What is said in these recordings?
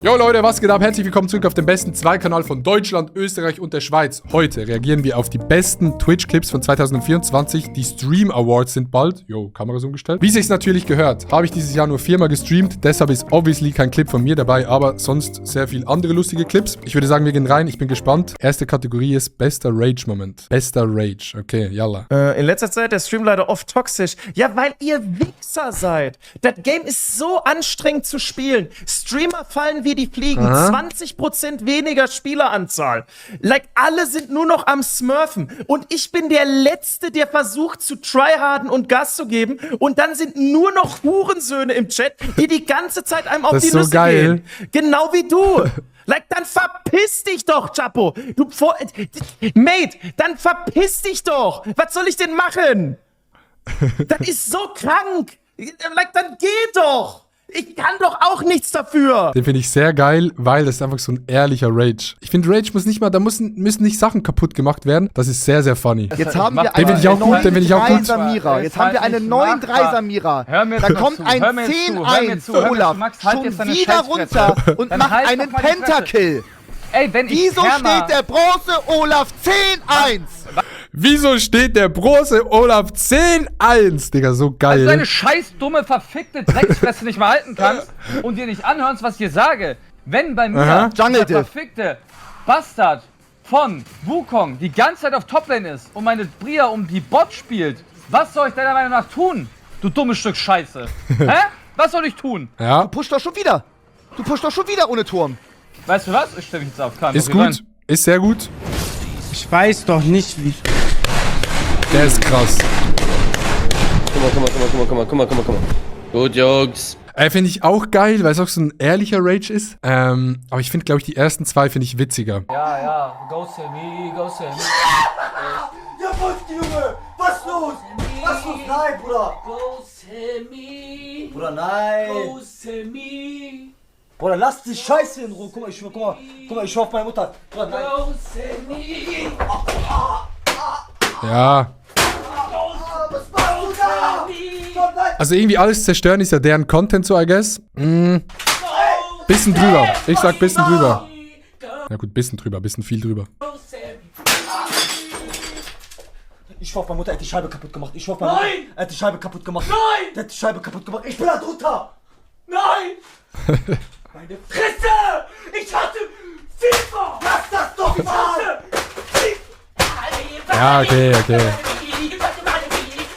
Jo Leute, was geht ab? Herzlich willkommen zurück auf dem besten Zweikanal von Deutschland, Österreich und der Schweiz. Heute reagieren wir auf die besten Twitch-Clips von 2024. Die Stream Awards sind bald. Jo, Kamera ist umgestellt. Wie sich's natürlich gehört, habe ich dieses Jahr nur 4-mal gestreamt. Deshalb ist obviously kein Clip von mir dabei, aber sonst sehr viel andere lustige Clips. Ich würde sagen, wir gehen rein. Ich bin gespannt. Erste Kategorie ist bester Rage-Moment. Bester Rage. Okay, yalla. In letzter Zeit der Stream leider oft toxisch. Ja, weil ihr Wichser seid. Das Game ist so anstrengend zu spielen. Streamer fallen wie die Fliegen. 20% weniger Spieleranzahl. Like, alle sind nur noch am Smurfen. Und ich bin der Letzte, der versucht zu tryharden und Gas zu geben. Und dann sind nur noch Hurensöhne im Chat, die die ganze Zeit einem auf die Nüsse gehen. Genau wie du. Like, dann verpiss dich doch, Chapo. Mate, dann verpiss dich doch. Was soll ich denn machen? Das ist so krank. Like, dann geh doch. Ich kann doch auch nichts dafür. Den finde ich sehr geil, weil das ist einfach so ein ehrlicher Rage. Ich finde, Rage muss nicht mal, da müssen nicht Sachen kaputt gemacht werden. Das ist sehr, sehr funny. Jetzt haben wir den finde ich auch gut, den finde ich auch gut. Samira. Jetzt haben wir einen neuen 3 Samira. Da kommt ein 10-1 Olaf schon wieder runter und macht einen Pentakill. Ey, Wieso steht der Bronze Olaf 10-1? Wieso steht der Bronze Olaf 10-1? Digga, so geil. Weil du eine scheiß dumme, verfickte Drecksfresse nicht mal halten kannst und dir nicht anhörst, was ich dir sage. Wenn bei mir der verfickte Bastard von Wukong die ganze Zeit auf Toplane ist und meine Bria um die Bot spielt, was soll ich deiner Meinung nach tun? Du dummes Stück Scheiße. Hä? Was soll ich tun? Ja. Du pushst doch schon wieder. Du pushst doch schon wieder ohne Turm. Weißt du was? Ich stelle mich jetzt auf Kahn. Ist gut. Rein. Ist sehr gut. Ich weiß doch nicht, wie... Der ist krass. Guck mal. Gut, Jungs. Finde ich auch geil, weil es auch so ein ehrlicher Rage ist. Aber ich finde, glaube ich, die ersten 2 finde ich witziger. Ja. Go Sammy. Ja, Wolfki, Junge! Was los? Was los? Nein, Bruder! Go Sammy! Bruder, nein! Go Sammy! Bruder, lass die Scheiße in Ruhe! Guck mal, ich schwör auf meine Mutter! Bruder, nein! Go Sammy! Ja. Was machst du da? Also irgendwie alles zerstören ist ja deren Content so, I guess. Bisschen drüber. Ich sag bisschen drüber. Ja gut, bisschen drüber, bisschen viel drüber. Ich schwör auf meine Mutter, er hat die Scheibe kaputt gemacht. Ich schwör auf meine Mutter, er hat die Scheibe kaputt gemacht. Nein! Der hat die Scheibe kaputt gemacht. Ich bin da drunter! Nein! Meine Fresse! Ich hatte FIFA! Lass das doch mal! Ja, okay.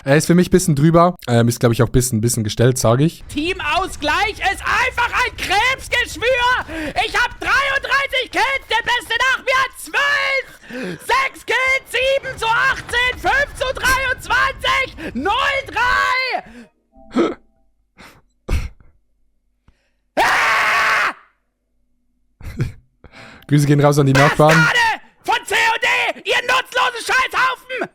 Er ist für mich ein bisschen drüber. Ist, glaube ich, auch ein bisschen bisschen gestellt, sage ich. Teamausgleich ist einfach ein Krebsgeschwür. Ich habe 33 Kills, der Beste nach mir hat 12. 6 Kills, 7 zu 18, 5 zu 23, 0-3. Grüße gehen raus an die Nachbarn. Von COD, ihr nutzlosen Scheißhaufen.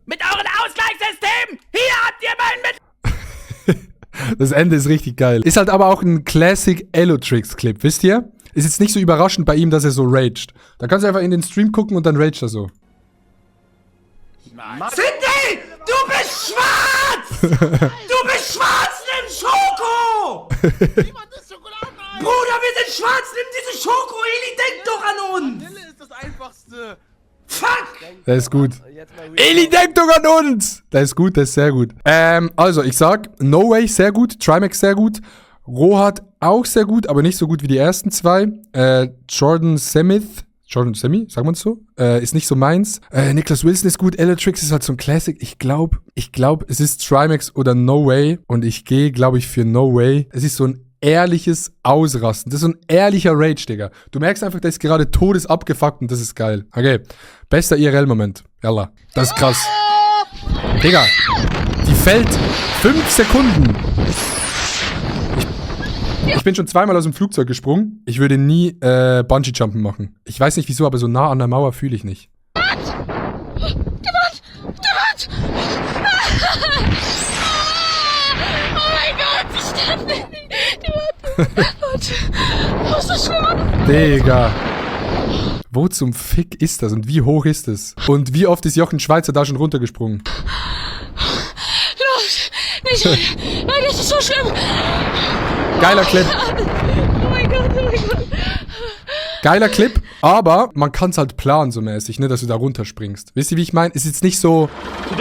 Mit euren Ausgleichssystemen. Hier habt ihr mein Das Ende ist richtig geil. Ist halt aber auch ein Classic Elotrix-Clip, wisst ihr? Ist jetzt nicht so überraschend bei ihm, dass er so raged. Da kannst du einfach in den Stream gucken und dann raged er so. Sydney! Du bist schwarz! Du bist schwarz! Nimm Schoko! Bruder, wir sind schwarz! Nimm diese Schoko! Eli, denk doch an uns! Vanille ist das Einfachste. Fuck! Der ist gut. Eli, denk doch an uns! Der ist gut, der ist sehr gut. Also, ich sag, No Way sehr gut, Trimax sehr gut, Rohat auch sehr gut, aber nicht so gut wie die ersten 2. Jordan Semi, sagt man es so? Ist nicht so meins. Niklas Wilson ist gut, Elotrix ist halt so ein Classic. Ich glaube, es ist Trimax oder No Way und ich gehe, glaube ich, für No Way. Es ist so ein ehrliches Ausrasten. Das ist so ein ehrlicher Rage, Digga. Du merkst einfach, der ist gerade todesabgefuckt und das ist geil. Okay, bester IRL-Moment. Yalla. Das ist krass. Digga, die fällt 5 Sekunden. Ich bin schon 2-mal aus dem Flugzeug gesprungen. Ich würde nie Bungee-Jumpen machen. Ich weiß nicht wieso, aber so nah an der Mauer fühle ich nicht. Digga. Wo zum Fick ist das und wie hoch ist es? Und wie oft ist Jochen Schweizer da schon runtergesprungen? Los! Nicht! Nein, das ist so schlimm! Geiler Clip. Oh mein Gott, oh mein Gott. Geiler Clip, aber man kann es halt planen so mäßig, ne, dass du da runterspringst. Wisst ihr, wie ich meine? Ist jetzt nicht so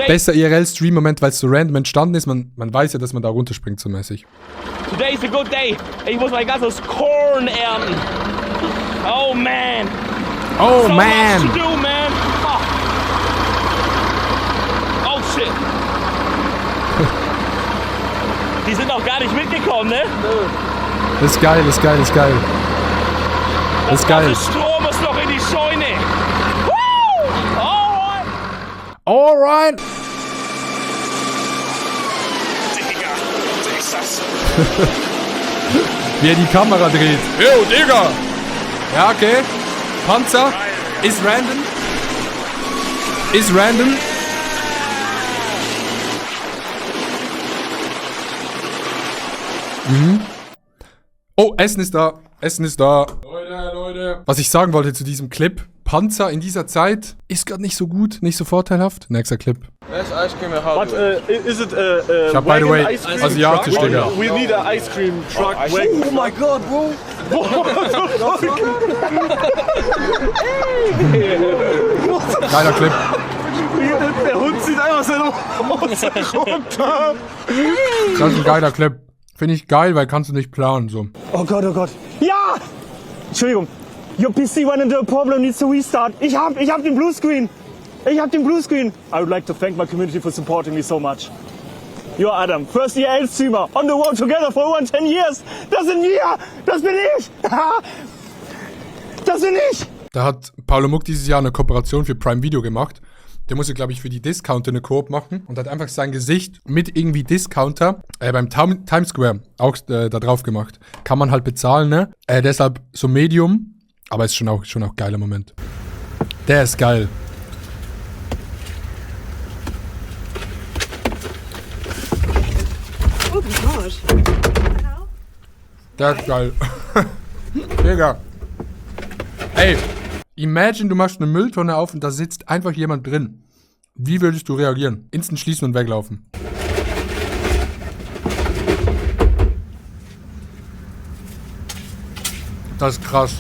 besser IRL-Stream-Moment, weil es so random entstanden ist. Man weiß ja, dass man da runterspringt so mäßig. Today is a good day. Ich muss mein ganzes Korn ernten. Oh man. Oh so man. Much to do, man. Oh shit. Die sind noch gar nicht mitgekommen, ne? Das ist geil, das ist geil, das ist geil. Das ist geil. Der Strom ist noch in die Scheune. Woo! Alright. Alright. Digga, ist das? Wie er die Kamera dreht. Yo, Digga. Ja, okay. Panzer. Ist random. Ist random. Mhm. Oh, Essen ist da. Essen ist da. Leute. Was ich sagen wollte zu diesem Clip. Panzer in dieser Zeit ist gerade nicht so gut, nicht so vorteilhaft. Nächster Clip. Ich hab, by the way, asiatisch, Digga. We need an ice cream truck. Oh my god, bro. Geiler Clip. Der Hund zieht einfach so runter. Das ist ein geiler Clip. Finde ich geil, weil kannst du nicht planen, so. Oh Gott, oh Gott. Ja! Entschuldigung. Your PC went into a problem, needs to restart. Ich hab den Bluescreen. Ich hab den Bluescreen. I would like to thank my community for supporting me so much. You're Adam, first EA Streamer, on the road together for over 10 years. Das sind wir! Das bin ich! Das bin ich! Da hat Paolo Muck dieses Jahr eine Kooperation für Prime Video gemacht. Der musste, glaube ich, für die Discounter eine Koop machen und hat einfach sein Gesicht mit irgendwie Discounter beim Times Square auch da drauf gemacht. Kann man halt bezahlen, ne? Deshalb so Medium, aber ist schon auch geiler Moment. Der ist geil. Oh Gott. Der ist geil. Digga. Ey, imagine, du machst eine Mülltonne auf und da sitzt einfach jemand drin. Wie würdest du reagieren? Instant schließen und weglaufen. Das ist krass.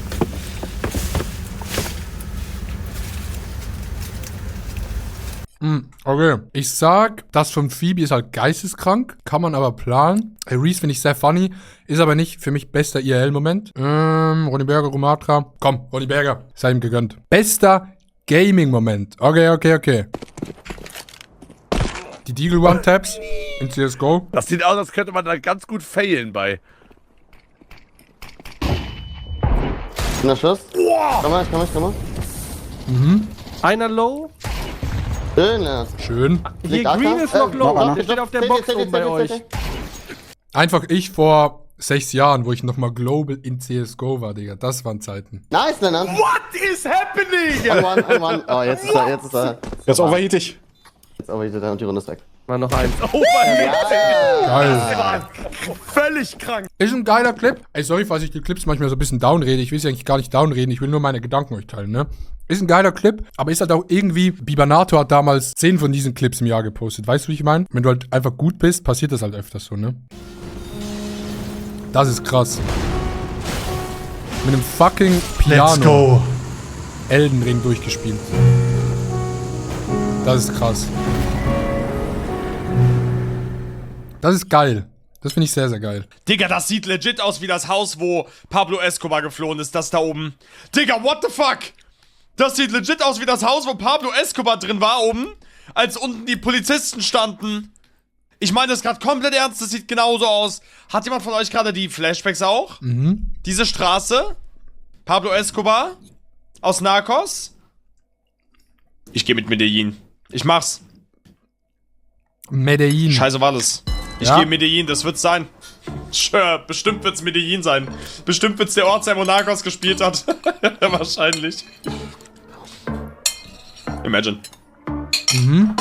Okay. Ich sag, das von Phoebe ist halt geisteskrank. Kann man aber planen. Reese finde ich sehr funny. Ist aber nicht für mich bester IRL-Moment. Ronny Berger, Romatra. Komm, Ronny Berger. Sei ihm gegönnt. Bester Gaming-Moment. Okay. Die Deagle One-Taps in CSGO. Das sieht aus, als könnte man da ganz gut failen bei. Na Schuss. Komm mal. Mhm. Einer low. Schön, ja. Schön. Hier Green ist noch low. Der steht auf der Box oben bei euch. Einfach ich vor 6 Jahren, wo ich nochmal Global in CSGO war, Digga. Das waren Zeiten. Nice, Lennart. What is happening? One. Oh, jetzt ist er. Jetzt overheatig. Jetzt overheatet er und die Runde ist weg. Mal noch eins. Geil. Völlig krank. Ist ein geiler Clip. Ey, sorry, falls ich die Clips manchmal so ein bisschen downrede. Ich will sie eigentlich gar nicht downreden. Ich will nur meine Gedanken euch teilen, ne? Ist ein geiler Clip, aber ist halt auch irgendwie... Bibanato hat damals 10 von diesen Clips im Jahr gepostet. Weißt du, wie ich meine? Wenn du halt einfach gut bist, passiert das halt öfters so, ne? Das ist krass. Mit einem fucking Piano. Let's go. Elden Ring durchgespielt. Das ist krass. Das ist geil. Das finde ich sehr, sehr geil. Digga, das sieht legit aus wie das Haus, wo Pablo Escobar geflohen ist. Das da oben. Digga, what the fuck? Das sieht legit aus wie das Haus, wo Pablo Escobar drin war oben, als unten die Polizisten standen. Ich meine das gerade komplett ernst, das sieht genauso aus. Hat jemand von euch gerade die Flashbacks auch? Mhm. Diese Straße? Pablo Escobar? Aus Narcos? Ich gehe mit Medellin. Ich mach's. Medellin. Scheiße war das. Ich Ja? gehe Medellin, das wird's sein. Sure, bestimmt wird's Medellin sein. Bestimmt wird's der Ort sein, wo Narcos gespielt hat. Wahrscheinlich. Imagine. Mhm.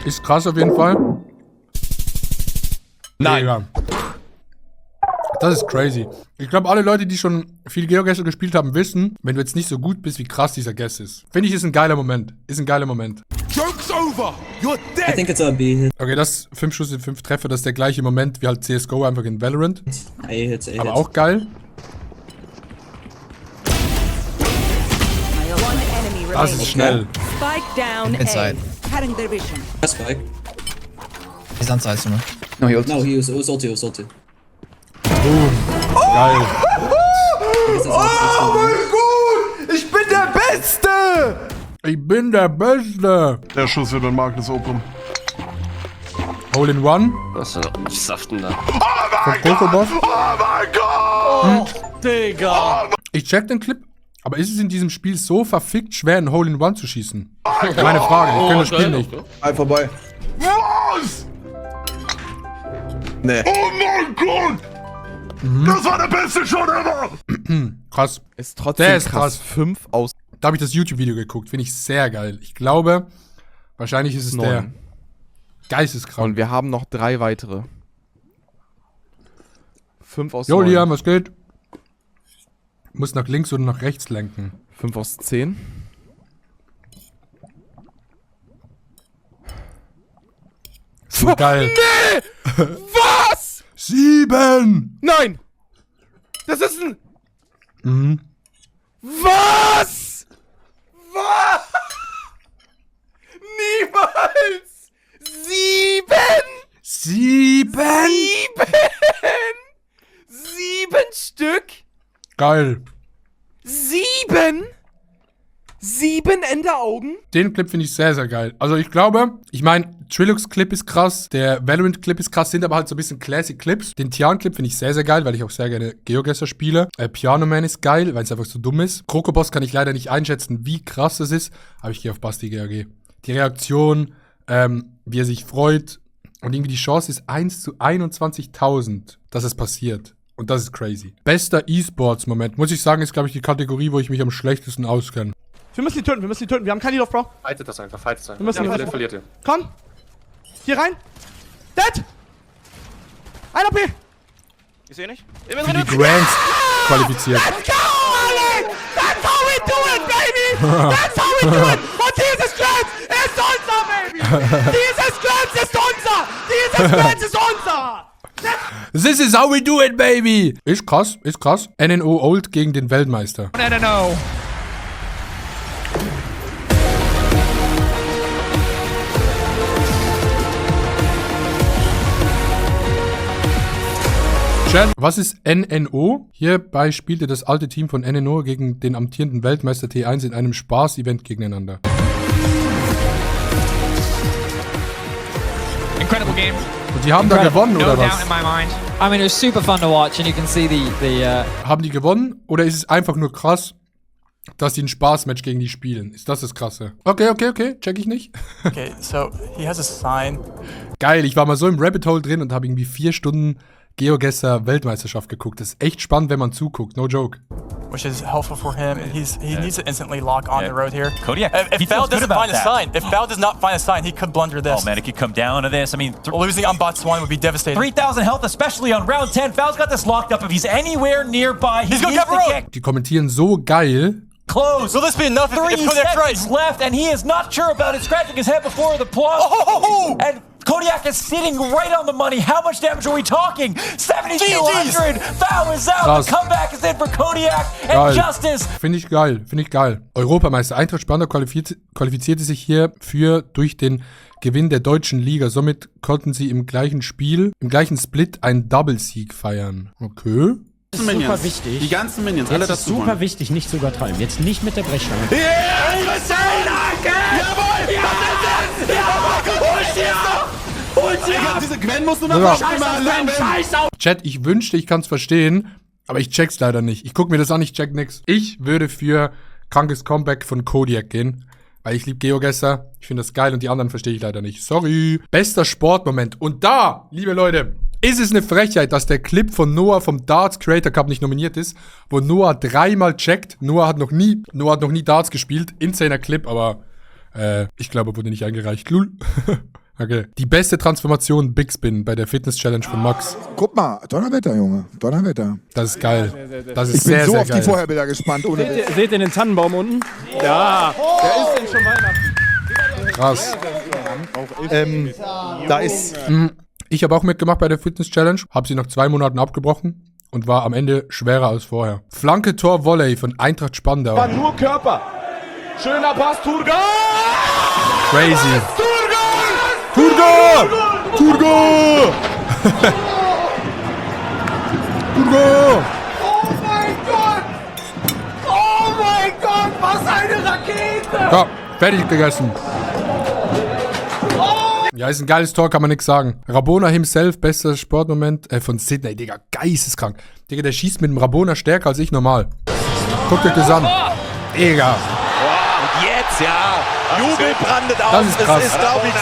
Ist krass auf jeden Fall. Nein. Digga. Das ist crazy. Ich glaube, alle Leute, die schon viel Geoguessr gespielt haben, wissen, wenn du jetzt nicht so gut bist, wie krass dieser Guess ist. Finde ich, ist ein geiler Moment. Joke's over! You're dead! I think it's a B. Okay, das 5 Schuss in 5 Treffer, das ist der gleiche Moment wie halt CSGO einfach in Valorant. A hits. Aber auch geil. Das ist schnell. Spike down Inside. A. Cutting their vision. Spike. He's on side somewhere. No, he was ulti. Geil. Oh mein Gott! Ich bin der Beste! Ich bin der Beste. Der Schuss wird an Magnus Open. Hole in One. Was saften da? Von Kokoboss. Oh mein Gott! Digga. Ich check den Clip. Aber ist es in diesem Spiel so verfickt schwer, einen Hole in One zu schießen? Meine Frage. Ich kenne das Spiel nicht. Vorbei. Was? Nee. Oh mein Gott! Das war der beste Shot ever! Krass. Ist trotzdem Der ist krass. 5 aus Da habe ich das YouTube-Video geguckt. Finde ich sehr geil. Ich glaube, wahrscheinlich ist es 9. der geisteskrank. Und wir haben noch 3 weitere. 5 aus Jo, 9. Liam, was geht? Muss nach links oder nach rechts lenken. 5 aus 10. So geil. Nee! Was? 7! Nein! Das ist ein... Mhm. Was? Was? Niemals! 7! 7! 7 Stück? Geil. 7? 7 Enderaugen? Den Clip finde ich sehr, sehr geil. Also ich glaube, ich meine, Trilux-Clip ist krass, der Valorant-Clip ist krass, sind aber halt so ein bisschen Classic-Clips. Den Tian-Clip finde ich sehr, sehr geil, weil ich auch sehr gerne GeoGuessr spiele. Piano Man ist geil, weil es einfach so dumm ist. Krokoboss kann ich leider nicht einschätzen, wie krass das ist, aber ich gehe auf Basti GAG. Die Reaktion, wie er sich freut und irgendwie die Chance ist 1 zu 21.000, dass es passiert. Und das ist crazy. Bester E-Sports-Moment, muss ich sagen, ist, glaube ich, die Kategorie, wo ich mich am schlechtesten auskenne. Wir müssen die töten, wir haben keinen Heal auf, Bro. Fightet das einfach, fightet das einfach. Wir müssen Ja, verliert ihr. Komm! Hier rein! Dead! Einer B! Ich sehe nicht. Für die Grands qualifiziert. Let's go, Alex! That's how we do it, baby! That's how we do it! Und dieses Glanz ist unser, baby! Dieses Glanz ist unser! Dieses Glanz ist unser! This is how we do it, baby! Ist krass, ist krass. NNO Old gegen den Weltmeister. No. Chat, was ist NNO? Hierbei spielte das alte Team von NNO gegen den amtierenden Weltmeister T1 in einem Spaß-Event gegeneinander. Incredible game. Und die haben da gewonnen, oder was? In my mind. I mean, it was super fun to watch, and you can see the Haben die gewonnen? Oder ist es einfach nur krass, dass die ein Spaßmatch gegen die spielen? Ist das Krasse? Okay, check ich nicht. Okay, so he has a sign. Geil, ich war mal so im Rabbit Hole drin und habe irgendwie 4 Stunden GeoGuessr Weltmeisterschaft geguckt. Das ist echt spannend, wenn man zuguckt. No joke. Which is helpful for him. He needs to instantly lock on the road here. Kodiak, if Val doesn't find a sign, not find a sign, he could blunder this. Oh man, it could come down to this. I mean, losing on Botswana would be devastating. 3,000 health, especially on round 10. Val's got this locked up. If he's anywhere nearby, he's gonna get road. Die kommentieren so geil. Close. Will this be enough if Kodiak's right? Left, and he is not sure about it. Scratching his head before the plug. And Kodiak is sitting right on the money. How much damage are we talking? 70 to 100. Val is out. Krass. The comeback is in for Kodiak and Geil. Justice. Finde ich geil. Europameister Eintracht Spandau qualifizierte sich hier durch den Gewinn der deutschen Liga. Somit konnten sie im gleichen Split einen Double-Sieg feiern. Okay. Das ist super wichtig. Die ganzen Minions, alle das super wichtig, nicht zu übertreiben. Jetzt nicht mit der Brechstange. Diese Gwen musst du noch mal Chat, ich wünschte, ich kann es verstehen, aber ich check's leider nicht. Ich guck mir das an, ich check nix. Ich würde für krankes Comeback von Kodiak gehen, weil ich liebe GeoGuessr. Ich finde das geil und die anderen verstehe ich leider nicht. Sorry. Bester Sportmoment. Und da, liebe Leute, ist es eine Frechheit, dass der Clip von Noah vom Darts Creator Cup nicht nominiert ist, wo Noah 3-mal checkt. Noah hat noch nie Darts gespielt. Insaner Clip, aber ich glaube, wurde nicht eingereicht. Lul. Okay. Die beste Transformation Big Spin bei der Fitness Challenge von Max. Guck mal, Donnerwetter, Junge. Donnerwetter. Das ist geil. Das ist ich bin sehr, so sehr auf geil. die Vorherbilder gespannt. Seht ihr den Tannenbaum unten? Ja, der ist denn schon Weihnachten. Krass. Da ist... Ich habe auch mitgemacht bei der Fitness Challenge, habe sie nach 2 Monaten abgebrochen und war am Ende schwerer als vorher. Flanke Tor Volley von Eintracht Spandau. War nur Körper. Schöner Pass, Turga! Crazy. Turga! Turga! Turga! Oh mein Gott! Oh mein Gott, was eine Rakete! Ja, fertig gegessen. Ja, ist ein geiles Tor, kann man nix sagen. Rabona himself, bester Sportmoment von Sydney. Digga, geisteskrank. Digga, der schießt mit dem Rabona stärker als ich normal. Guckt euch das an. Digga. Und jetzt, ja. Jubel brandet auf. Das ist krass. Es ist, glaube ich,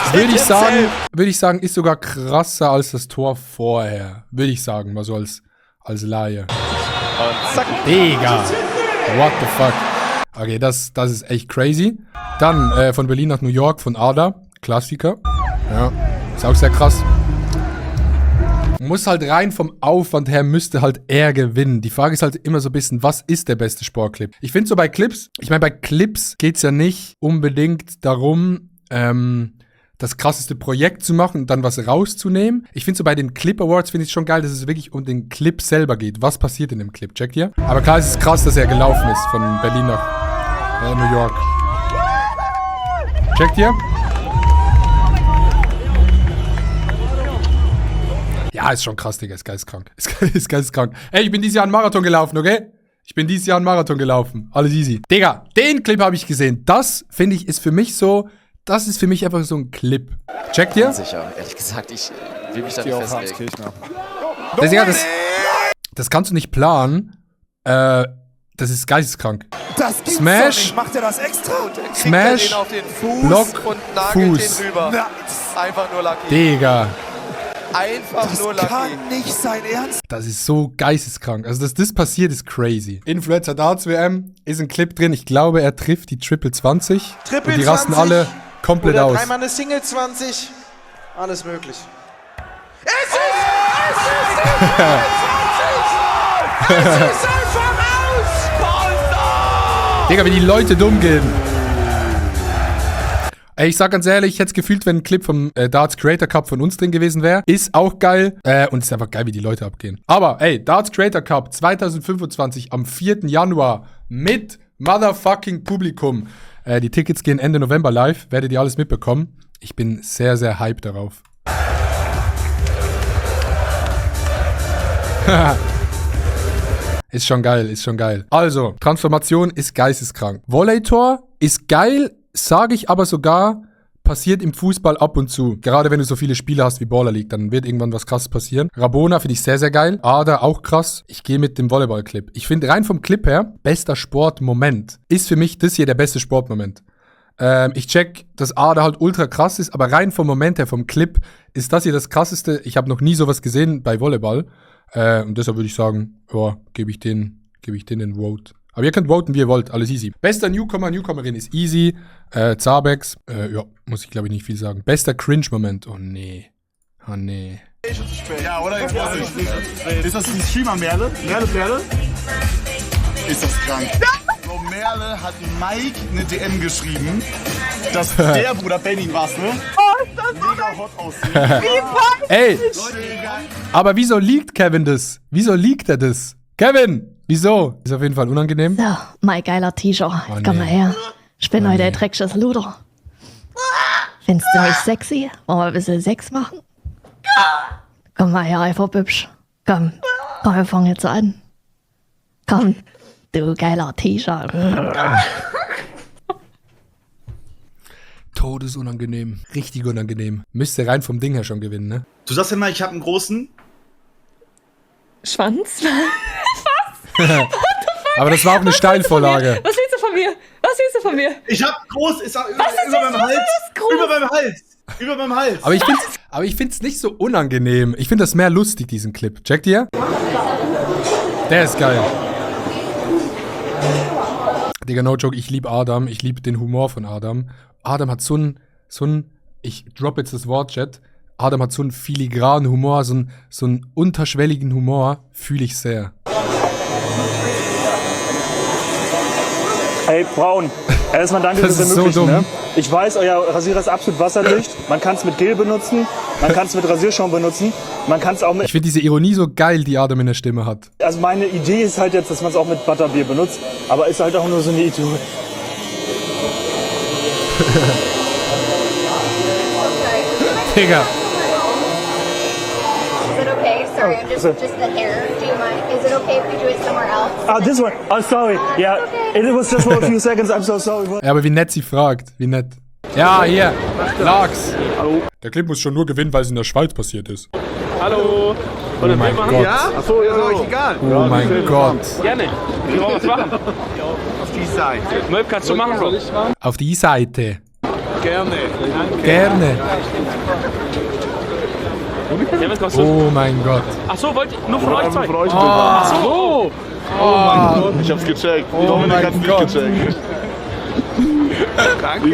würde ich sagen, ist sogar krasser als das Tor vorher. Würde ich sagen, mal so als Laie. Und zack. Digga. What the fuck. Okay, das ist echt crazy. Dann von Berlin nach New York von Ada. Klassiker. Ja, ist auch sehr krass. Muss halt rein vom Aufwand her, müsste halt er gewinnen. Die Frage ist halt immer so ein bisschen, was ist der beste Sportclip? Ich finde so bei Clips, bei Clips geht's ja nicht unbedingt darum, das krasseste Projekt zu machen und dann was rauszunehmen. Ich finde so bei den Clip Awards finde ich schon geil, dass es wirklich um den Clip selber geht. Was passiert in dem Clip? Checkt ihr? Aber klar, es ist krass, dass er gelaufen ist von Berlin nach New York. Checkt ihr? Ja, ist schon krass, Digga. Ist geisteskrank. Ist geisteskrank. Ey, ich bin dieses Jahr einen Marathon gelaufen, okay? Ich bin dieses Jahr einen Marathon gelaufen. Alles easy. Digga, den Clip habe ich gesehen. Das, finde ich, ist für mich einfach so ein Clip. Checkt ihr? Sicher, ehrlich gesagt, ich will mich da nicht festlegen. Das kannst du nicht planen. Das ist geisteskrank. Das gibt's Smash. doch nicht. Macht er das extra? Smash. Den auf den Fuß Block. und nagelt Fuß. den rüber. Einfach nur lucky. Digga. Einfach Das nur lucky. kann nicht sein Ernst. Das ist so geisteskrank. Also, dass das passiert, ist crazy. Influencer Darts WM ist ein Clip drin. Ich glaube, er trifft die Triple 20. Triple und die rasten 20 alle komplett oder aus. dreimal eine Single 20. Alles möglich. Es ist einfach aus! Digga, wie die Leute dumm gehen. Ey, ich sag ganz ehrlich, ich hätte es gefühlt, wenn ein Clip vom Darts Creator Cup von uns drin gewesen wäre. Ist auch geil. Und ist einfach geil, wie die Leute abgehen. Aber, ey, Darts Creator Cup 2025 am 4. Januar mit motherfucking Publikum. Die Tickets gehen Ende November live. Werdet ihr alles mitbekommen. Ich bin sehr, sehr hyped darauf. Ist schon geil, ist schon geil. Also, Transformation ist geisteskrank. Volley-Tor ist geil, sage ich aber sogar, passiert im Fußball ab und zu. Gerade wenn du so viele Spiele hast wie Baller League, dann wird irgendwann was krasses passieren. Rabona finde ich sehr, sehr geil. Ada auch krass. Ich gehe mit dem Volleyball-Clip. Ich finde rein vom Clip her, bester Sportmoment. Ist für mich das hier der beste Sportmoment. Ich check, dass Ada halt ultra krass ist, aber rein vom Moment her, vom Clip, ist das hier das krasseste. Ich habe noch nie sowas gesehen bei Volleyball. Und deshalb würde ich sagen, ja, gebe ich den den Vote. Aber ihr könnt voten, wie ihr wollt, alles easy. Bester Newcomer, Newcomerin ist easy. Zabex, ja, muss ich glaube ich nicht viel sagen. Bester Cringe-Moment, oh nee. Oh nee. Ja, oder? Ist das ein Streamer Merle? Merle? Ist das krank? So, Merle hat Mike eine DM geschrieben, dass der Bruder Benny war's, ne? Oh, ist das mega hot aussieht. Wie Ey, aber wieso liegt Kevin das? Wieso liegt er das? Kevin, wieso? Ist auf jeden Fall unangenehm. So, mein geiler T-Shirt. Oh, Komm nee. mal her. Ich bin heute der dreckige Luder. Findest du mich sexy? Wollen wir ein bisschen Sex machen? Komm mal her, einfach hübsch. Komm, wir fangen jetzt an. Komm, du geiler T-Shirt. Todesunangenehm. Richtig unangenehm. Müsste rein vom Ding her schon gewinnen, ne? Du sagst immer, ich habe einen großen Schwanz? Aber das war auch eine Steilvorlage. Was willst du von mir? Was willst du von mir? Ich hab groß, ist über meinem Hals. Über meinem Hals. Aber ich find's nicht so unangenehm. Ich finde das mehr lustig, diesen Clip. Checkt ihr? Der ist geil. Digga, no joke, ich liebe Adam. Ich liebe den Humor von Adam. Adam hat so ein, ich drop jetzt das Wort, Chat. Adam hat so einen filigranen Humor, so einen unterschwelligen Humor. Fühle ich sehr. Hey, Braun, erstmal danke, Das dass ist ihr ermöglichen, so dumm. ne? Ich weiß, euer Rasierer ist absolut wasserdicht. Man kann es mit Gel benutzen, man kann es mit Rasierschaum benutzen, man kann es auch mit... Ich finde diese Ironie so geil, die Adam in der Stimme hat. Also meine Idee ist halt jetzt, dass man es auch mit Butterbier benutzt, aber ist halt auch nur so eine Idee. Digga. Is it okay? Sorry, I'm just the hair. Do you mind? Is it okay if we do it somewhere else? This one. Oh, sorry. Yeah, it was just for a few seconds. I'm so sorry. Ja, aber wie nett sie fragt. Wie nett. Ja, hier. Lachs. Hallo. Der Clip muss schon nur gewinnen, weil es in der Schweiz passiert ist. Hallo. Oh mein Gott. Ja? Achso, ist euch egal. Oh mein Gott. Gerne. Wir wollen was machen. Auf die Seite. Möb, kannst du machen, Bro? Auf die Seite. Gerne. Gerne. Oh mein Gott. Achso, wollt ihr nur von euch zwei? Achso. Oh mein Gott. Ich hab's gecheckt. Oh mein Gott. Danke.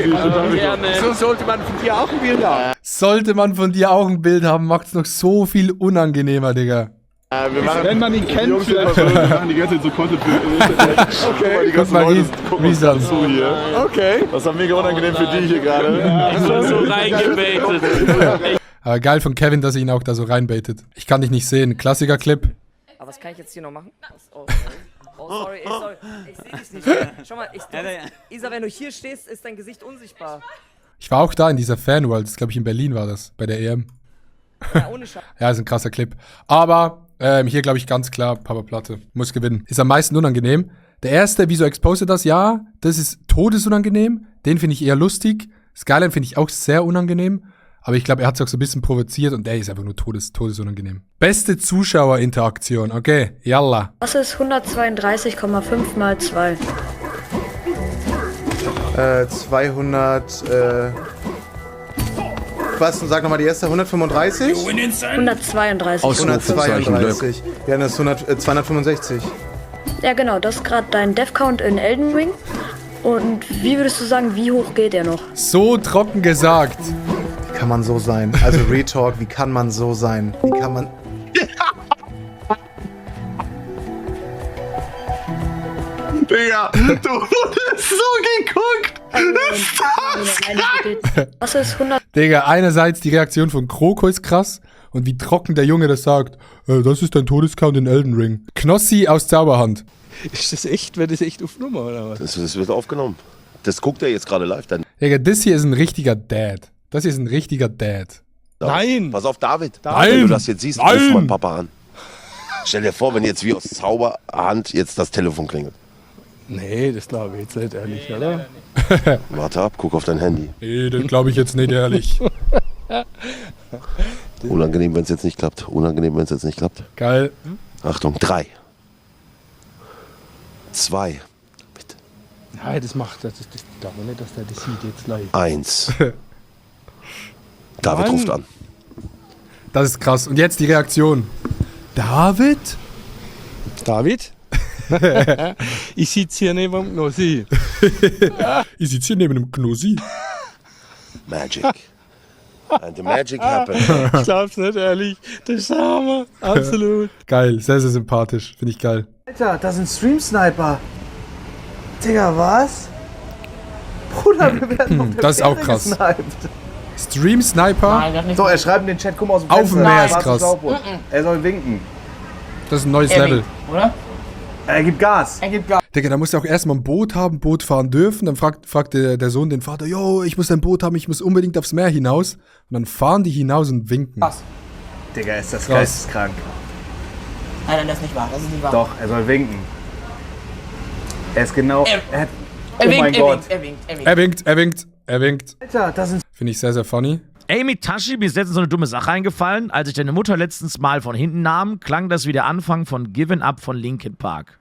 Gerne. So sollte man von dir auch ein Bild haben. Sollte man von dir auch ein Bild haben, macht's noch so viel unangenehmer, Digga. Wenn man ihn kennt, vielleicht. Wir machen die ganze Zeit so Content. Okay. Guck mal, Ries an. Okay. Das war mega unangenehm für dich hier gerade. Ich war so reingebaitet. Aber geil von Kevin, dass er ihn auch da so reinbaitet. Ich kann dich nicht sehen. Klassiker-Clip. Aber was kann ich jetzt hier noch machen? Oh, sorry. Ich sehe dich nicht mehr. Schau mal, Isa, wenn du hier stehst, ist dein Gesicht unsichtbar. Ich war auch da in dieser Fanworld. Das glaube ich in Berlin war das, bei der EM. Ja, ohne Scheiß. Ja, ist ein krasser Clip. Aber hier glaube ich ganz klar, Papa Platte muss gewinnen. Ist am meisten unangenehm. Der erste, wieso exposed das? Ja, das ist todesunangenehm. Den finde ich eher lustig. Skyline finde ich auch sehr unangenehm. Aber ich glaube, er hat es auch so ein bisschen provoziert und der ist einfach nur todesunangenehm. Beste Zuschauerinteraktion. Okay, yalla. Was ist 132,5 mal 2? 200, was? Sag nochmal die erste. 135? 132. 132. Ja, das ist 265. Ja, genau. Das ist gerade dein Death-Count in Elden Ring. Und wie würdest du sagen, wie hoch geht der noch? So trocken gesagt. Wie kann man so sein? Also Retalk, wie kann man so sein? Wie kann man... Digga, du wurdest so geguckt! Was ist 100? Digga, einerseits die Reaktion von Kroko ist krass und wie trocken der Junge das sagt. Das ist dein Todescount in Elden Ring. Knossi aus Zauberhand. Ist das echt? Wird das echt Aufnummer oder was? Das wird aufgenommen. Das guckt er jetzt gerade live dann. Digga, das hier ist ein richtiger Dad. Das hier ist ein richtiger Dad. Nein! Pass auf, David. Nein! Wenn du das jetzt siehst, Nein! ruf mal Papa an. Stell dir vor, wenn jetzt wie aus Zauberhand jetzt das Telefon klingelt. Nee, das glaube ich jetzt nicht ehrlich, oder? Warte ab, guck auf dein Handy. Nee, das glaube ich jetzt nicht ehrlich. Unangenehm, wenn es jetzt nicht klappt. Unangenehm, wenn es jetzt nicht klappt. Geil. Achtung, 3. 2. Bitte. Nein, das macht das. Ich glaube nicht, dass der das sieht jetzt live. 1. David Mann. ruft an. Das ist krass. Und jetzt die Reaktion. David? David? Ich sitze hier neben dem Knossi. Ich sitze hier neben dem Knossi. Magic. And the magic happened. Ich glaub's nicht, ehrlich. Das ist Hammer. Absolut. Geil, sehr, sehr sympathisch. Finde ich geil. Alter, das sind Stream-Sniper. Digga, was? Bruder, wir werden noch Das ist auch krass. gesniped. Stream-Sniper? So, er schreibt in den Chat, guck mal aus dem Auf dem Meer ist schwarzes krass. Schlauchboot. Er soll winken. Das ist ein neues Er Level. winkt, oder? Er gibt Gas. Digga, da musst du auch erstmal ein Boot haben, Boot fahren dürfen. Dann fragt der Sohn den Vater, yo, ich muss ein Boot haben, ich muss unbedingt aufs Meer hinaus. Und dann fahren die hinaus und winken. Was? Digga, ist das Krass. geisteskrank. Nein, das ist nicht wahr. Das ist nicht wahr. Doch, er soll winken. Er ist genau... Er oh mein winkt, Gott. er winkt. Er winkt. Alter, das sind... Finde ich sehr, sehr funny. Ey, mit Tashi, mir ist letztens so eine dumme Sache eingefallen. Als ich deine Mutter letztens mal von hinten nahm, klang das wie der Anfang von Given Up von Linkin Park.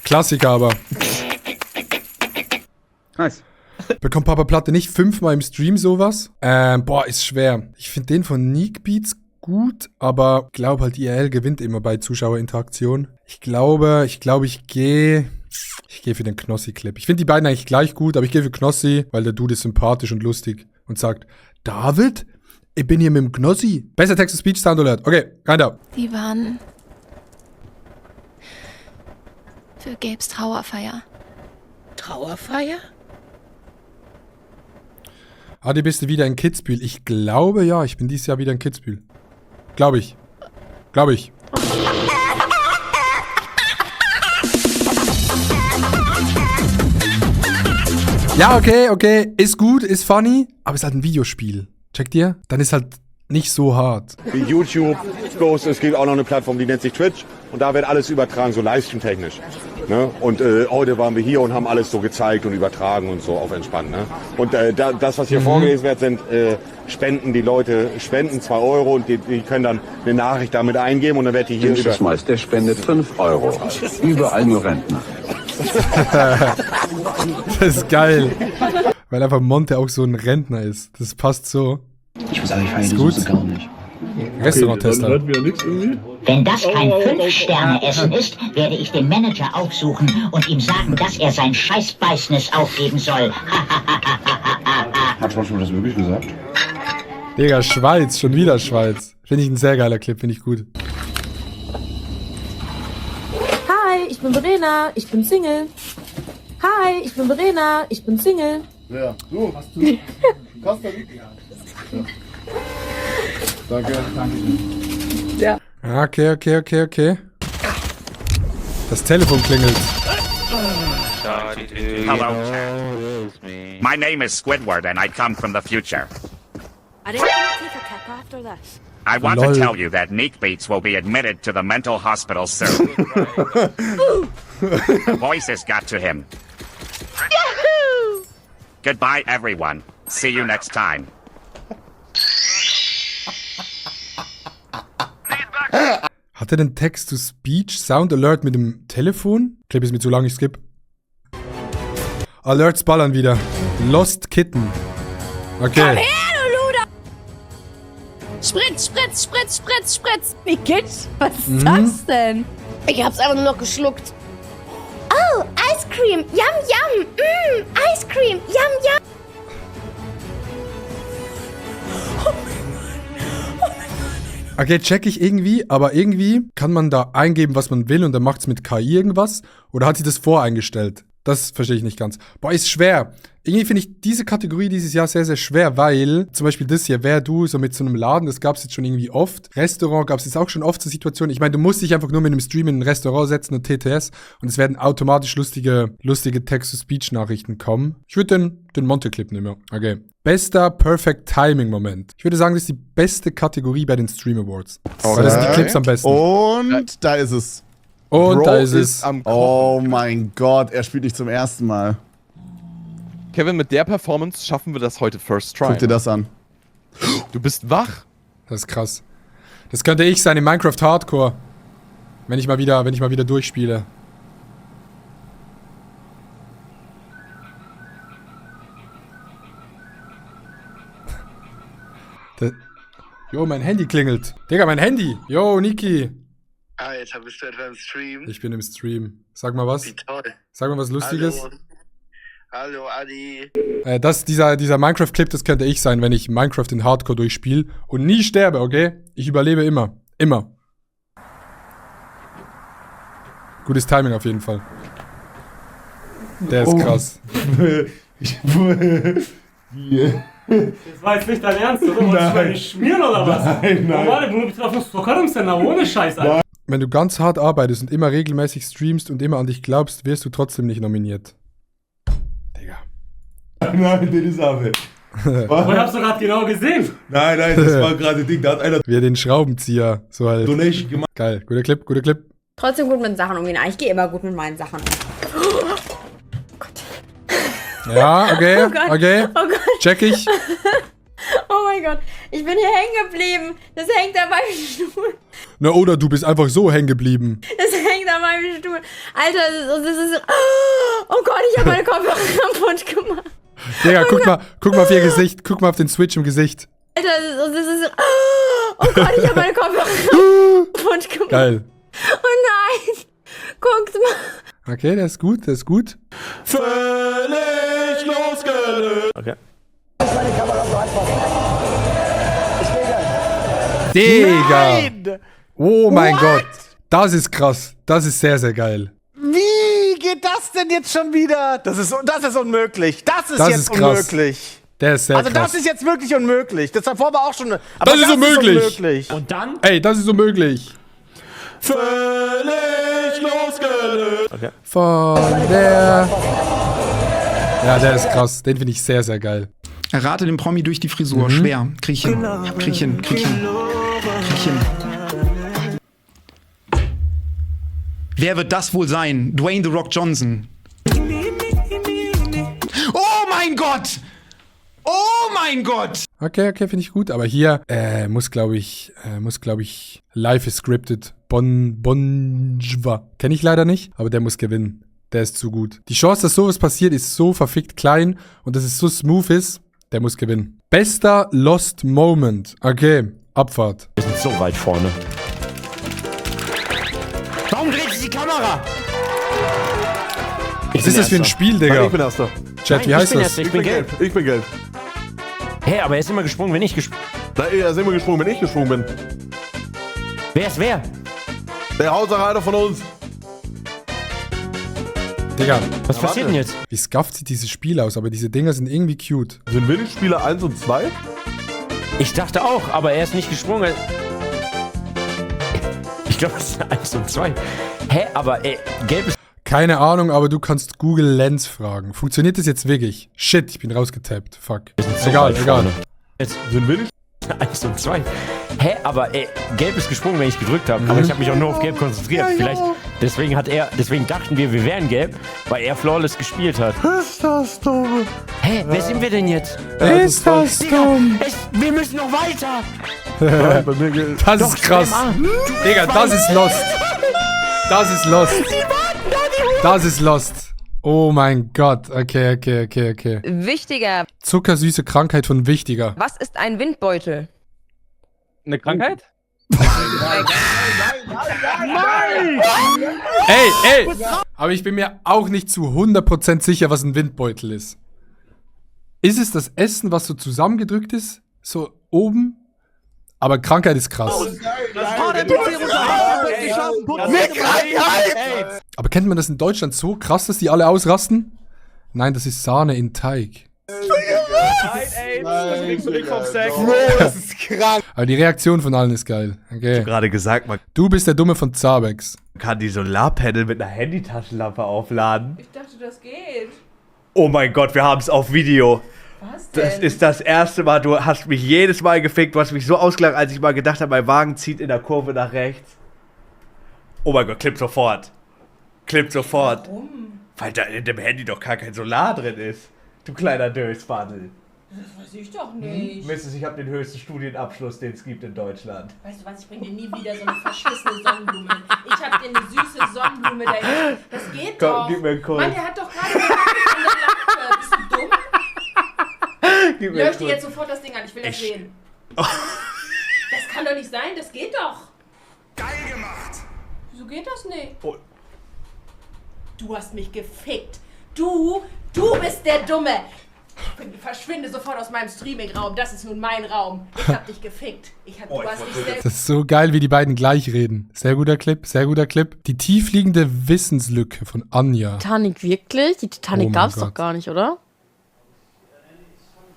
Klassiker aber. Nice. Bekommt Papa Platte nicht 5-mal im Stream sowas? Boah, ist schwer. Ich finde den von Neek Beats gut, aber glaube halt IRL gewinnt immer bei Zuschauerinteraktion. Ich glaube, ich gehe für den Knossi-Clip. Ich finde die beiden eigentlich gleich gut, aber ich gehe für Knossi, weil der Dude ist sympathisch und lustig und sagt, David, ich bin hier mit dem Knossi. Besser Text-to-Speech Sound Alert. Okay, rein da. Die waren für Gabes Trauerfeier. Trauerfeier? Adi, bist du wieder in Kitzbühel? Ich glaube, ja, ich bin dieses Jahr wieder in Kitzbühel. Glaube ich. Glaube ich. Ja, okay, ist gut, ist funny, aber ist halt ein Videospiel. Checkt ihr? Dann ist halt nicht so hart. Wie YouTube, bloß es gibt auch noch eine Plattform, die nennt sich Twitch und da wird alles übertragen, so Livestream-technisch. Ne? Und heute waren wir hier und haben alles so gezeigt und übertragen und so auf entspannt. Ne? Und das, was hier vorgelesen wird, sind Spenden. Die Leute spenden 2 Euro und die können dann eine Nachricht damit eingeben und dann wird die hier über... Der spendet 5 Euro. Überall nur Rentner. Das ist geil. Weil einfach Monte auch so ein Rentner ist. Das passt so. Ich muss sagen, ich feiere die Soße gar nicht. Restauranttester. Wenn das kein 5-Sterne-Essen ist, werde ich den Manager aufsuchen und ihm sagen, dass er sein Scheißbeißnis aufgeben soll. Hat Joshua das wirklich gesagt? Digga, Schweiz, schon wieder Schweiz. Finde ich ein sehr geiler Clip, finde ich gut. Hi, ich bin Verena, ich bin Single. Hi, ich bin Verena, ich bin Single. Ja, du, hast du? Kannst du? Ja. Danke. Ja. Okay. Das Telefon klingelt. Hello. My name is Squidward and I come from the future. Are they going to take a kick after this? I want to tell you that Neek Beats will be admitted to the mental hospital soon. The voices got to him. Yahoo! Goodbye, everyone. See you next time. Hat er den Text-to-Speech Sound Alert mit dem Telefon? Clip ist mir zu lang, ich skip. Alerts ballern wieder. Lost Kitten. Okay. Komm her, du Luder! Spritz! Wie geht's? Was ist das denn? Ich hab's einfach nur noch geschluckt. Oh, Ice Cream. Yum, yum. Ice Cream. Yum, yum. Okay, check ich irgendwie, aber irgendwie kann man da eingeben, was man will und dann macht's mit KI irgendwas. Oder hat sie das voreingestellt? Das verstehe ich nicht ganz. Boah, ist schwer. Irgendwie finde ich diese Kategorie dieses Jahr sehr, sehr schwer, weil zum Beispiel das hier, wär du so mit so einem Laden, das gab's jetzt schon irgendwie oft. Restaurant gab's jetzt auch schon oft so Situationen. Ich meine, du musst dich einfach nur mit einem Stream in ein Restaurant setzen und TTS und es werden automatisch lustige Text-to-Speech-Nachrichten kommen. Ich würde den Monte-Clip nehmen. Okay. Bester Perfect Timing-Moment. Ich würde sagen, das ist die beste Kategorie bei den Stream Awards. Okay. Weil das sind die Clips am besten. Und da ist es. Und Bro da ist es. Oh mein Gott, er spielt nicht zum ersten Mal. Kevin, mit der Performance schaffen wir das heute First Try. Guck dir das an. Du bist wach. Das ist krass. Das könnte ich sein in Minecraft Hardcore. Wenn ich mal wieder durchspiele. Jo, mein Handy klingelt. Digga, mein Handy. Jo, Niki. Alter, bist du etwa im Stream? Ich bin im Stream. Sag mal was. Wie toll. Sag mal was Lustiges. Hallo, Adi. Dieser Minecraft-Clip, das könnte ich sein, wenn ich Minecraft in Hardcore durchspiele und nie sterbe, okay? Ich überlebe immer. Immer. Gutes Timing auf jeden Fall. Der ist krass. Das war jetzt nicht dein Ernst, oder? Wolltest du mich schmieren oder was? Nein. Warte, du bist auf den Stockholm-Sender ohne Scheiß, Alter. Wenn du ganz hart arbeitest und immer regelmäßig streamst und immer an dich glaubst, wirst du trotzdem nicht nominiert. Digga. Nein, das ist aber. Ich hab's doch gerade genau gesehen. Nein, das war gerade Ding, da hat einer wie er den Schraubenzieher so halt. Donation gemacht. Geil, guter Clip. Trotzdem gut mit Sachen umgehen. Ich gehe immer gut mit meinen Sachen. Ja, okay, Oh Gott. okay. Oh Gott. Check ich. Oh mein Gott, ich bin hier hängen geblieben. Das hängt an meinem Stuhl. Na, oder du bist einfach so hängen geblieben. Das hängt an meinem Stuhl. Alter, das ist... Oh Gott, ich habe meine Kopfhörer kaputt gemacht. Digga, guck mal auf ihr Gesicht. Guck mal auf den Switch im Gesicht. Alter, das ist... Oh Gott, ich habe meine Kopfhörer kaputt gemacht. Geil. Oh nein. Guckt mal. Okay, der ist gut. Völlig losgelöst. Okay. Digga! Nein! Oh mein What? Gott. Das ist krass. Das ist sehr, sehr geil. Wie geht das denn jetzt schon wieder? Das ist unmöglich. Das ist jetzt krass. unmöglich. Der ist sehr Also krass. das ist jetzt wirklich unmöglich. Das davor war auch schon... Aber das ist unmöglich. Und dann? Ey, das ist unmöglich. Völlig losgelöst. Okay. Von der Ja, der ist krass. Den finde ich sehr, sehr geil. Errate den Promi durch die Frisur. Schwer. Krieg ich hin. Krieg ich hin. Krieg ich hin. Krieg ich hin. Wer wird das wohl sein? Dwayne The Rock Johnson. Oh mein Gott! Oh mein Gott! Okay, finde ich gut. Aber hier muss, glaube ich, Life is Scripted. Bonjva. Kenne ich leider nicht, aber der muss gewinnen. Der ist zu gut. Die Chance, dass sowas passiert, ist so verfickt klein und dass es so smooth ist, der muss gewinnen. Bester Lost Moment. Okay, Abfahrt. Wir sind so weit vorne. Warum dreht sich die Kamera? Was ist das für ein Spiel, Digga? Nein, ich bin Erster. Chat, wie heißt das? Ich bin gelb. Ich bin gelb. Hä, aber er ist immer gesprungen, wenn ich gesprungen bin. Nein, er ist immer gesprungen, wenn ich gesprungen bin. Wer ist wer? Der Hausreiter von uns. Digga. Was passiert denn jetzt? Wie skafft sieht dieses Spiel aus, aber diese Dinger sind irgendwie cute. Sind wir nicht Spieler 1 und 2? Ich dachte auch, aber er ist nicht gesprungen. Ich glaube, es sind 1 und 2. Hä, aber gelb ist... Keine Ahnung, aber du kannst Google Lens fragen. Funktioniert das jetzt wirklich? Shit, ich bin rausgetappt. Fuck. So egal. Jetzt sind wir nicht 1 und 2. Hä, aber gelb ist gesprungen, wenn ich gedrückt habe. Aber ich habe mich auch nur auf gelb konzentriert. Vielleicht deswegen dachten wir wären gelb, weil er flawless gespielt hat. Ist das dumm? Hä, wer sind wir denn jetzt? Ist das dumm? Wir müssen noch weiter. Bei mir gilt. Das ist krass. Digga, das ist Lost. Das ist Lost. Das ist Lost. Oh mein Gott. Okay. Wichtiger. Zuckersüße Krankheit von Wichtiger. Was ist ein Windbeutel? Eine Krankheit? Nein! Ey! Aber ich bin mir auch nicht zu 100% sicher, was ein Windbeutel ist. Ist es das Essen, was so zusammengedrückt ist? So oben? Aber Krankheit ist krass. Aber kennt man das in Deutschland so krass, dass die alle ausrasten? Nein, das ist Sahne in Teig. Das ist krank. Aber die Reaktion von allen ist geil. Okay. Ich hab gerade gesagt, man Du bist der Dumme von Zabex. kann die Solarpanel mit einer Handytaschenlampe aufladen. Ich dachte, das geht. Oh mein Gott, wir haben es auf Video. Was denn? Das ist das erste Mal, du hast mich jedes Mal gefickt, du hast mich so ausgelacht, als ich mal gedacht habe, mein Wagen zieht in der Kurve nach rechts. Oh mein Gott, klippt sofort. Warum? Weil da in dem Handy doch gar kein Solar drin ist. Du kleiner Dösbandel. Das weiß ich doch nicht. Misses, ich habe den höchsten Studienabschluss, den es gibt in Deutschland. Weißt du was, ich bring dir nie wieder so eine verschissene Sonnenblume. Ich hab dir eine süße Sonnenblume dahin. Das geht Komm, doch. gib mir einen Kuss. Mann, der hat doch gerade eine Lampe. Bist du dumm? Gib mir einen Lösch dir Kuss. jetzt sofort das Ding an, ich will das sehen. Das kann doch nicht sein, das geht doch. Geil gemacht. Wieso geht das nicht? Oh. Du hast mich gefickt. Du bist der Dumme. Verschwinde sofort aus meinem Streaming-Raum. Das ist nun mein Raum. Ich hab dich gefickt. Du hast dich selbst... Das ist so geil, wie die beiden gleich reden. Sehr guter Clip. Die tiefliegende Wissenslücke von Anja. Titanic wirklich? Die Titanic Oh mein gab's Gott. doch gar nicht, oder?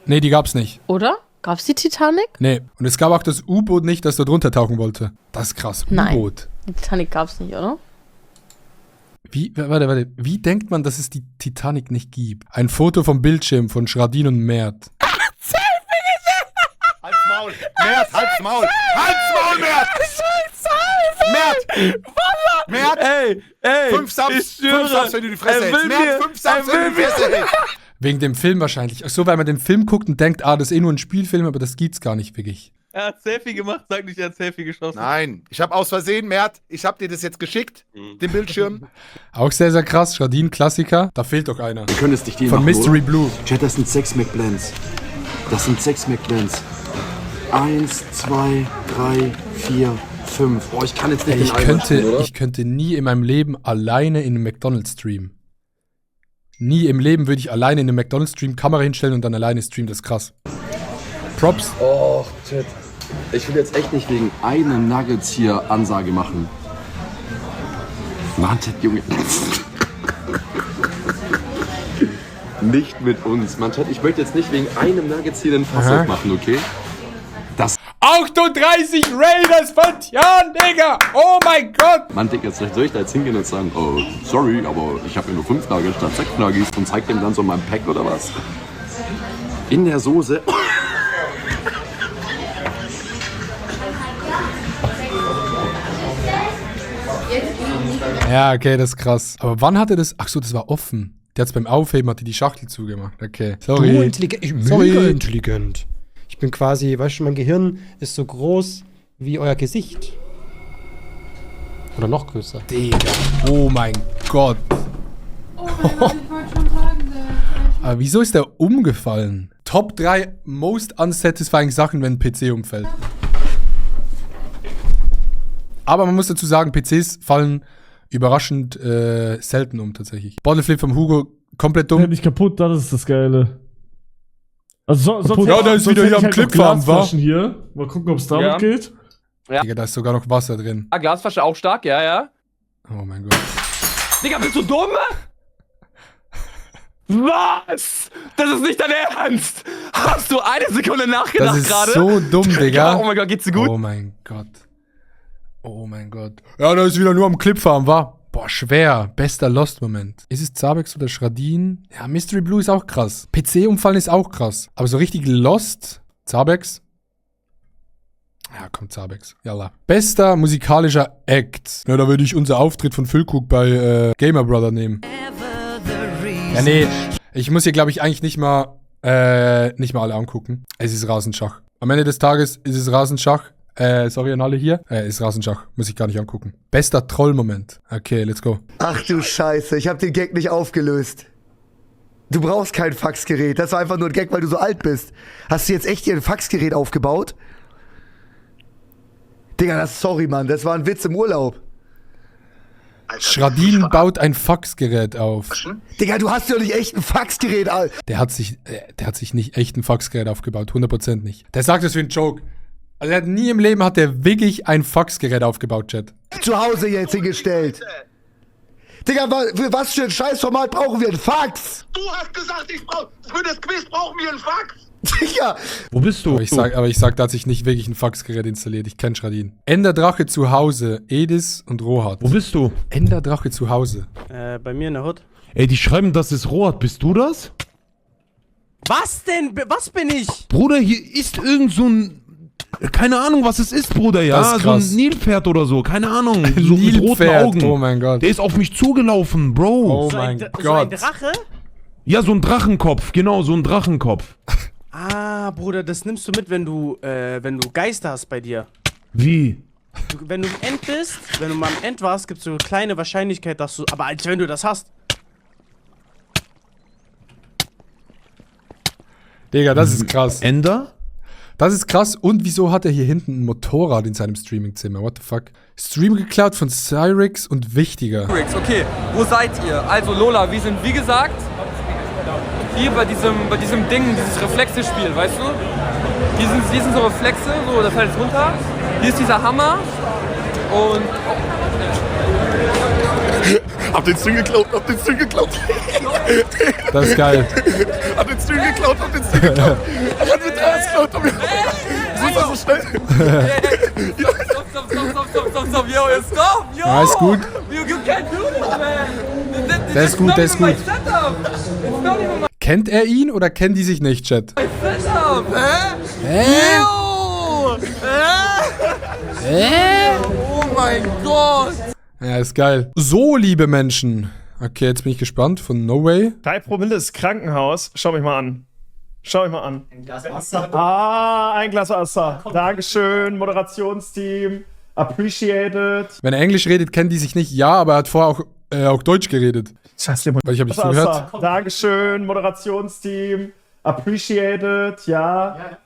Nee, die gab's nicht. Oder? Gab's die Titanic? Nee. Und es gab auch das U-Boot nicht, das dort runtertauchen wollte. Das ist krass. Nein. U-Boot. Die Titanic gab's nicht, oder? Warte. Wie denkt man, dass es die Titanic nicht gibt? Ein Foto vom Bildschirm von Schradin und Mert. Halt's Maul. Mert, halt's Maul. Halt's Maul, Mert. Mert. Ey. 5 Subs, wenn du die Fresse hältst. Mert, 5 Subs, wenn du die Fresse hältst. Wegen dem Film wahrscheinlich. Ach so, weil man den Film guckt und denkt, das ist eh nur ein Spielfilm, aber das gibt's gar nicht wirklich. Er hat Selfie gemacht, sag nicht, er hat Selfie geschossen. Nein, ich habe aus Versehen, Mert, ich habe dir das jetzt geschickt, den Bildschirm. Auch sehr, sehr krass. Schradin, Klassiker. Da fehlt doch einer. Du könntest dich die Von machen, Mystery oder? Blue. Chat, das sind 6 McBlends. 1, 2, 3, 4, 5. Oh, ich kann jetzt nicht Ich könnte nie in meinem Leben alleine in einem McDonald's streamen. Nie im Leben würde ich alleine in einem McDonald's stream Kamera hinstellen und dann alleine streamen. Das ist krass. Props. Oh, Chat. Ich will jetzt echt nicht wegen einem Nuggets hier Ansage machen. Mann, Chat, Junge. Nicht mit uns. Mann, Chat, ich möchte jetzt nicht wegen einem Nuggets hier den Fass aufmachen, okay? Das. Oh 38 Raiders von Tian, Digga! Oh mein Gott! Mann, Digga, soll ich da jetzt hingehen und sagen, oh, sorry, aber ich habe mir nur 5 Nuggets statt 6 Nuggets und zeig dem dann so mein Pack oder was? In der Soße. Ja, okay, das ist krass. Aber wann hatte das? Ach so, das war offen. Der hat's beim Aufheben, hat die Schachtel zugemacht. Okay, sorry. Du intelligent. Ich bin mega intelligent. Ich bin quasi, weißt du, mein Gehirn ist so groß wie euer Gesicht. Oder noch größer. Digga. Oh mein Gott. Oh mein Gott, ich wollte schon sagen, Aber wieso ist der umgefallen? Top 3 most unsatisfying Sachen, wenn ein PC umfällt. Aber man muss dazu sagen, PCs fallen überraschend selten um, tatsächlich. Bottleflip vom Hugo, komplett dumm. Nicht kaputt, das ist das Geile. Also sonst ja, da ist wieder hier am Clipfarm, wa? Hier. Mal gucken, ob es damit geht. Ja. Digga, da ist sogar noch Wasser drin. Ah, Glasflasche auch stark, ja, ja. Oh mein Gott. Digga, bist du dumm? Was? Das ist nicht dein Ernst! Hast du eine Sekunde nachgedacht gerade? Das ist so dumm, Digga. Oh mein Gott, geht's dir gut? Oh mein Gott. Oh mein Gott. Ja, da ist wieder nur am Clipfarm, wa? Boah, schwer. Bester Lost-Moment. Ist es Zabex oder Schradin? Ja, Mystery Blue ist auch krass. PC-Umfallen ist auch krass. Aber so richtig Lost? Zabex? Ja, komm, Zabex. Yalla. Bester musikalischer Act. Ja, da würde ich unser Auftritt von Füllkrug bei Gamer Brother nehmen. Ja, nee. Ich muss hier, glaube ich, eigentlich nicht mal alle angucken. Es ist Rasenschach. Am Ende des Tages ist es Rasenschach. Sorry an alle hier. Ist Rasenschach. Muss ich gar nicht angucken. Bester Trollmoment. Okay, let's go. Ach du Scheiße, ich hab den Gag nicht aufgelöst. Du brauchst kein Faxgerät. Das war einfach nur ein Gag, weil du so alt bist. Hast du jetzt echt hier ein Faxgerät aufgebaut? Digga, sorry, Mann. Das war ein Witz im Urlaub. Schradin baut ein Faxgerät auf. Digga, du hast ja nicht echt ein Faxgerät, Alter. Der hat sich nicht echt ein Faxgerät aufgebaut. 100% nicht. Der sagt das für einen Joke. Also er hat nie im Leben hat der wirklich ein Faxgerät aufgebaut, Chat. Zu Hause jetzt hingestellt. Digga, für was für ein Scheißformat brauchen wir ein Fax? Du hast gesagt, für das Quiz brauchen wir ein Fax. Digga. Wo bist du? Aber ich sag, da hat sich nicht wirklich ein Faxgerät installiert. Ich kenn Schradin. Enderdrache zu Hause. Edis und Rohat. Wo bist du? Enderdrache zu Hause. Bei mir in der Hut. Ey, die schreiben, das ist Rohat. Bist du das? Was denn? Was bin ich? Bruder, hier ist irgend so ein... Keine Ahnung, was es ist, Bruder, ja. Das ist so ein Nilpferd oder so, keine Ahnung. So mit roten Nilpferd, Augen. oh mein Gott. Der ist auf mich zugelaufen, Bro. Oh mein Gott. So ein Drache? Ja, so ein Drachenkopf, genau, so ein Drachenkopf. Ah, Bruder, das nimmst du mit, wenn du Geister hast bei dir. Wie? Wenn du im End bist, wenn du mal am End warst, gibt es so eine kleine Wahrscheinlichkeit, dass du... Aber als wenn du das hast. Digga, das ist krass. Ender? Das ist krass. Und wieso hat er hier hinten ein Motorrad in seinem Streamingzimmer? What the fuck? Stream geklaut von Cyrix und Wichtiger. Cyrix, okay. Wo seid ihr? Also Lola, wir sind wie gesagt hier bei diesem Ding, dieses Reflexe-Spiel, weißt du? Hier sind so Reflexe, so, das fällt jetzt runter. Hier ist dieser Hammer und... Hab den Stream geklaut, Das ist geil. Hab den Stream geklaut. Ich hab den geklaut. Du bist so schnell. Stop, yo, stop, yo! Ja, ist gut. You can't do this, man! Der ist gut, der ist gut. Kennt er ihn oder kennen die sich nicht, Chat? Oh mein Gott! Ja, ist geil. So, liebe Menschen. Okay, jetzt bin ich gespannt. Von No Way. 3 Promille ist Krankenhaus. Schau mich mal an. Ein Glas Wasser. Ah, ein Glas Wasser. Dankeschön, Moderationsteam. Appreciated. Wenn er Englisch redet, kennen die sich nicht. Ja, aber er hat vorher auch Deutsch geredet. Scheiße, weil ich habe nicht zugehört. Dankeschön, Moderationsteam. Appreciated, ja.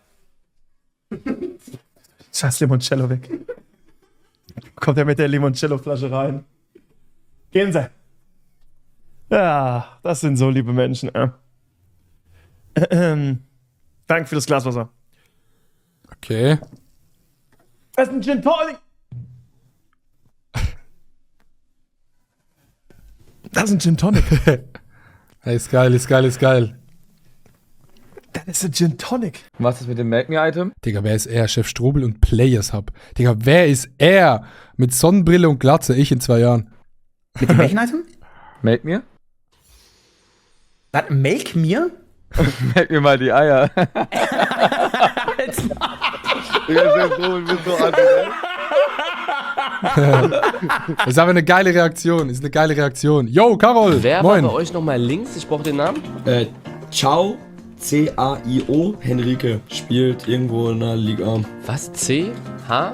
Scheiß Limoncello weg. Kommt er mit der Limoncello-Flasche rein. Gehen Sie. Ja, das sind so liebe Menschen. Danke für das Glas Wasser. Okay. Das ist ein Gin Tonic. Das ist ein Gin Tonic. Hey, ist geil. Das ist ein Gin Tonic. Was ist mit dem Make Me-Item? Digga, wer ist er? Chef Strobel und Players Hub. Digga, wer ist er? Mit Sonnenbrille und Glatze, ich in 2 Jahren. Mit dem welchen Item? Make Me? Was? Make mir? Make mir mal die Eier. Das ist aber eine geile Reaktion. Ist eine geile Reaktion. Yo, Carol. Wer Moin. war bei euch nochmal links? Ich brauche den Namen. Ciao, C-A-I-O. Henrike spielt irgendwo in der Liga. Was? C-H?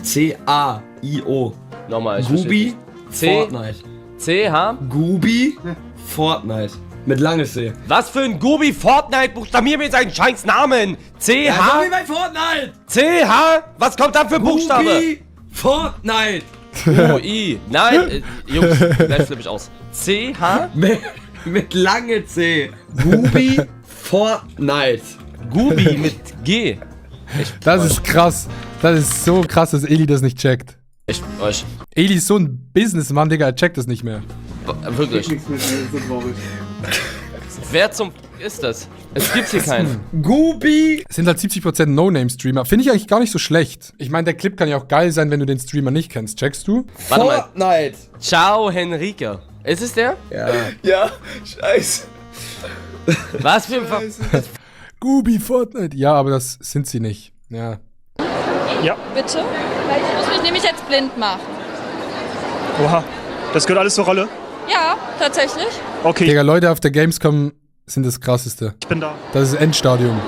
C-A-I-O. Nochmal, ich Gubi, Fortnite. C-H? Gubi, Fortnite. Mit langes C. Was für ein Gubi Fortnite? Buchstabier mir seinen scheiß Namen. C-H? Ja, so wie bei Fortnite. C-H? Was kommt da für ein Buchstabe? Gubi, Fortnite. U-I. Nein, Jungs, gleich flippe ich aus. C-H? Mit lange C. Gubi, Fortnite. Gubi mit G. Das ist krass. Das ist so krass, dass Eli das nicht checkt. Euch. Eli ist so ein Businessmann, Digga, er checkt das nicht mehr. Wirklich. Wer zum ist das? Es gibt hier keinen. Gubi! Es sind halt 70% No-Name-Streamer. Finde ich eigentlich gar nicht so schlecht. Ich meine, der Clip kann ja auch geil sein, wenn du den Streamer nicht kennst. Checkst du? Warte mal. Fortnite! Ciao, Henrike. Ist es der? Ja. Ja, scheiße. Was für ein Gubi, Fortnite. Ja, aber das sind sie nicht. Ja. Ja. Bitte? Weil ich muss mich nämlich jetzt blind machen. Oha. Das gehört alles zur Rolle? Ja, tatsächlich. Okay. Digga, Leute auf der Gamescom sind das Krasseste. Ich bin da. Das ist Endstadium.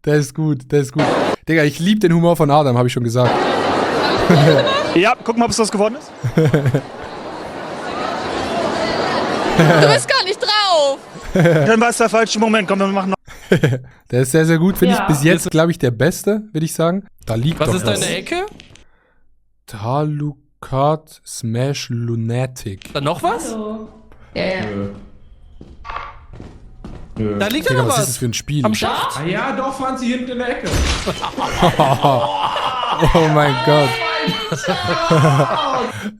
Der ist gut, der ist gut. Digga, ich liebe den Humor von Adam, habe ich schon gesagt. Ja, guck mal, ob es das geworden ist. Du bist gar nicht drauf. Dann war es der falsche Moment. Komm, wir machen noch. Der ist sehr, sehr gut. Finde Ja. ich bis jetzt, glaube ich, der Beste, würde ich sagen. Da liegt Was doch ist da in der Ecke? Talukat Smash Lunatic. Dann noch was? Ja. Da liegt ja Digga, noch was was. ist das für ein Spiel? Am Schacht? Ah ja, doch, fahren sie hinten in der Ecke. Oh mein Gott.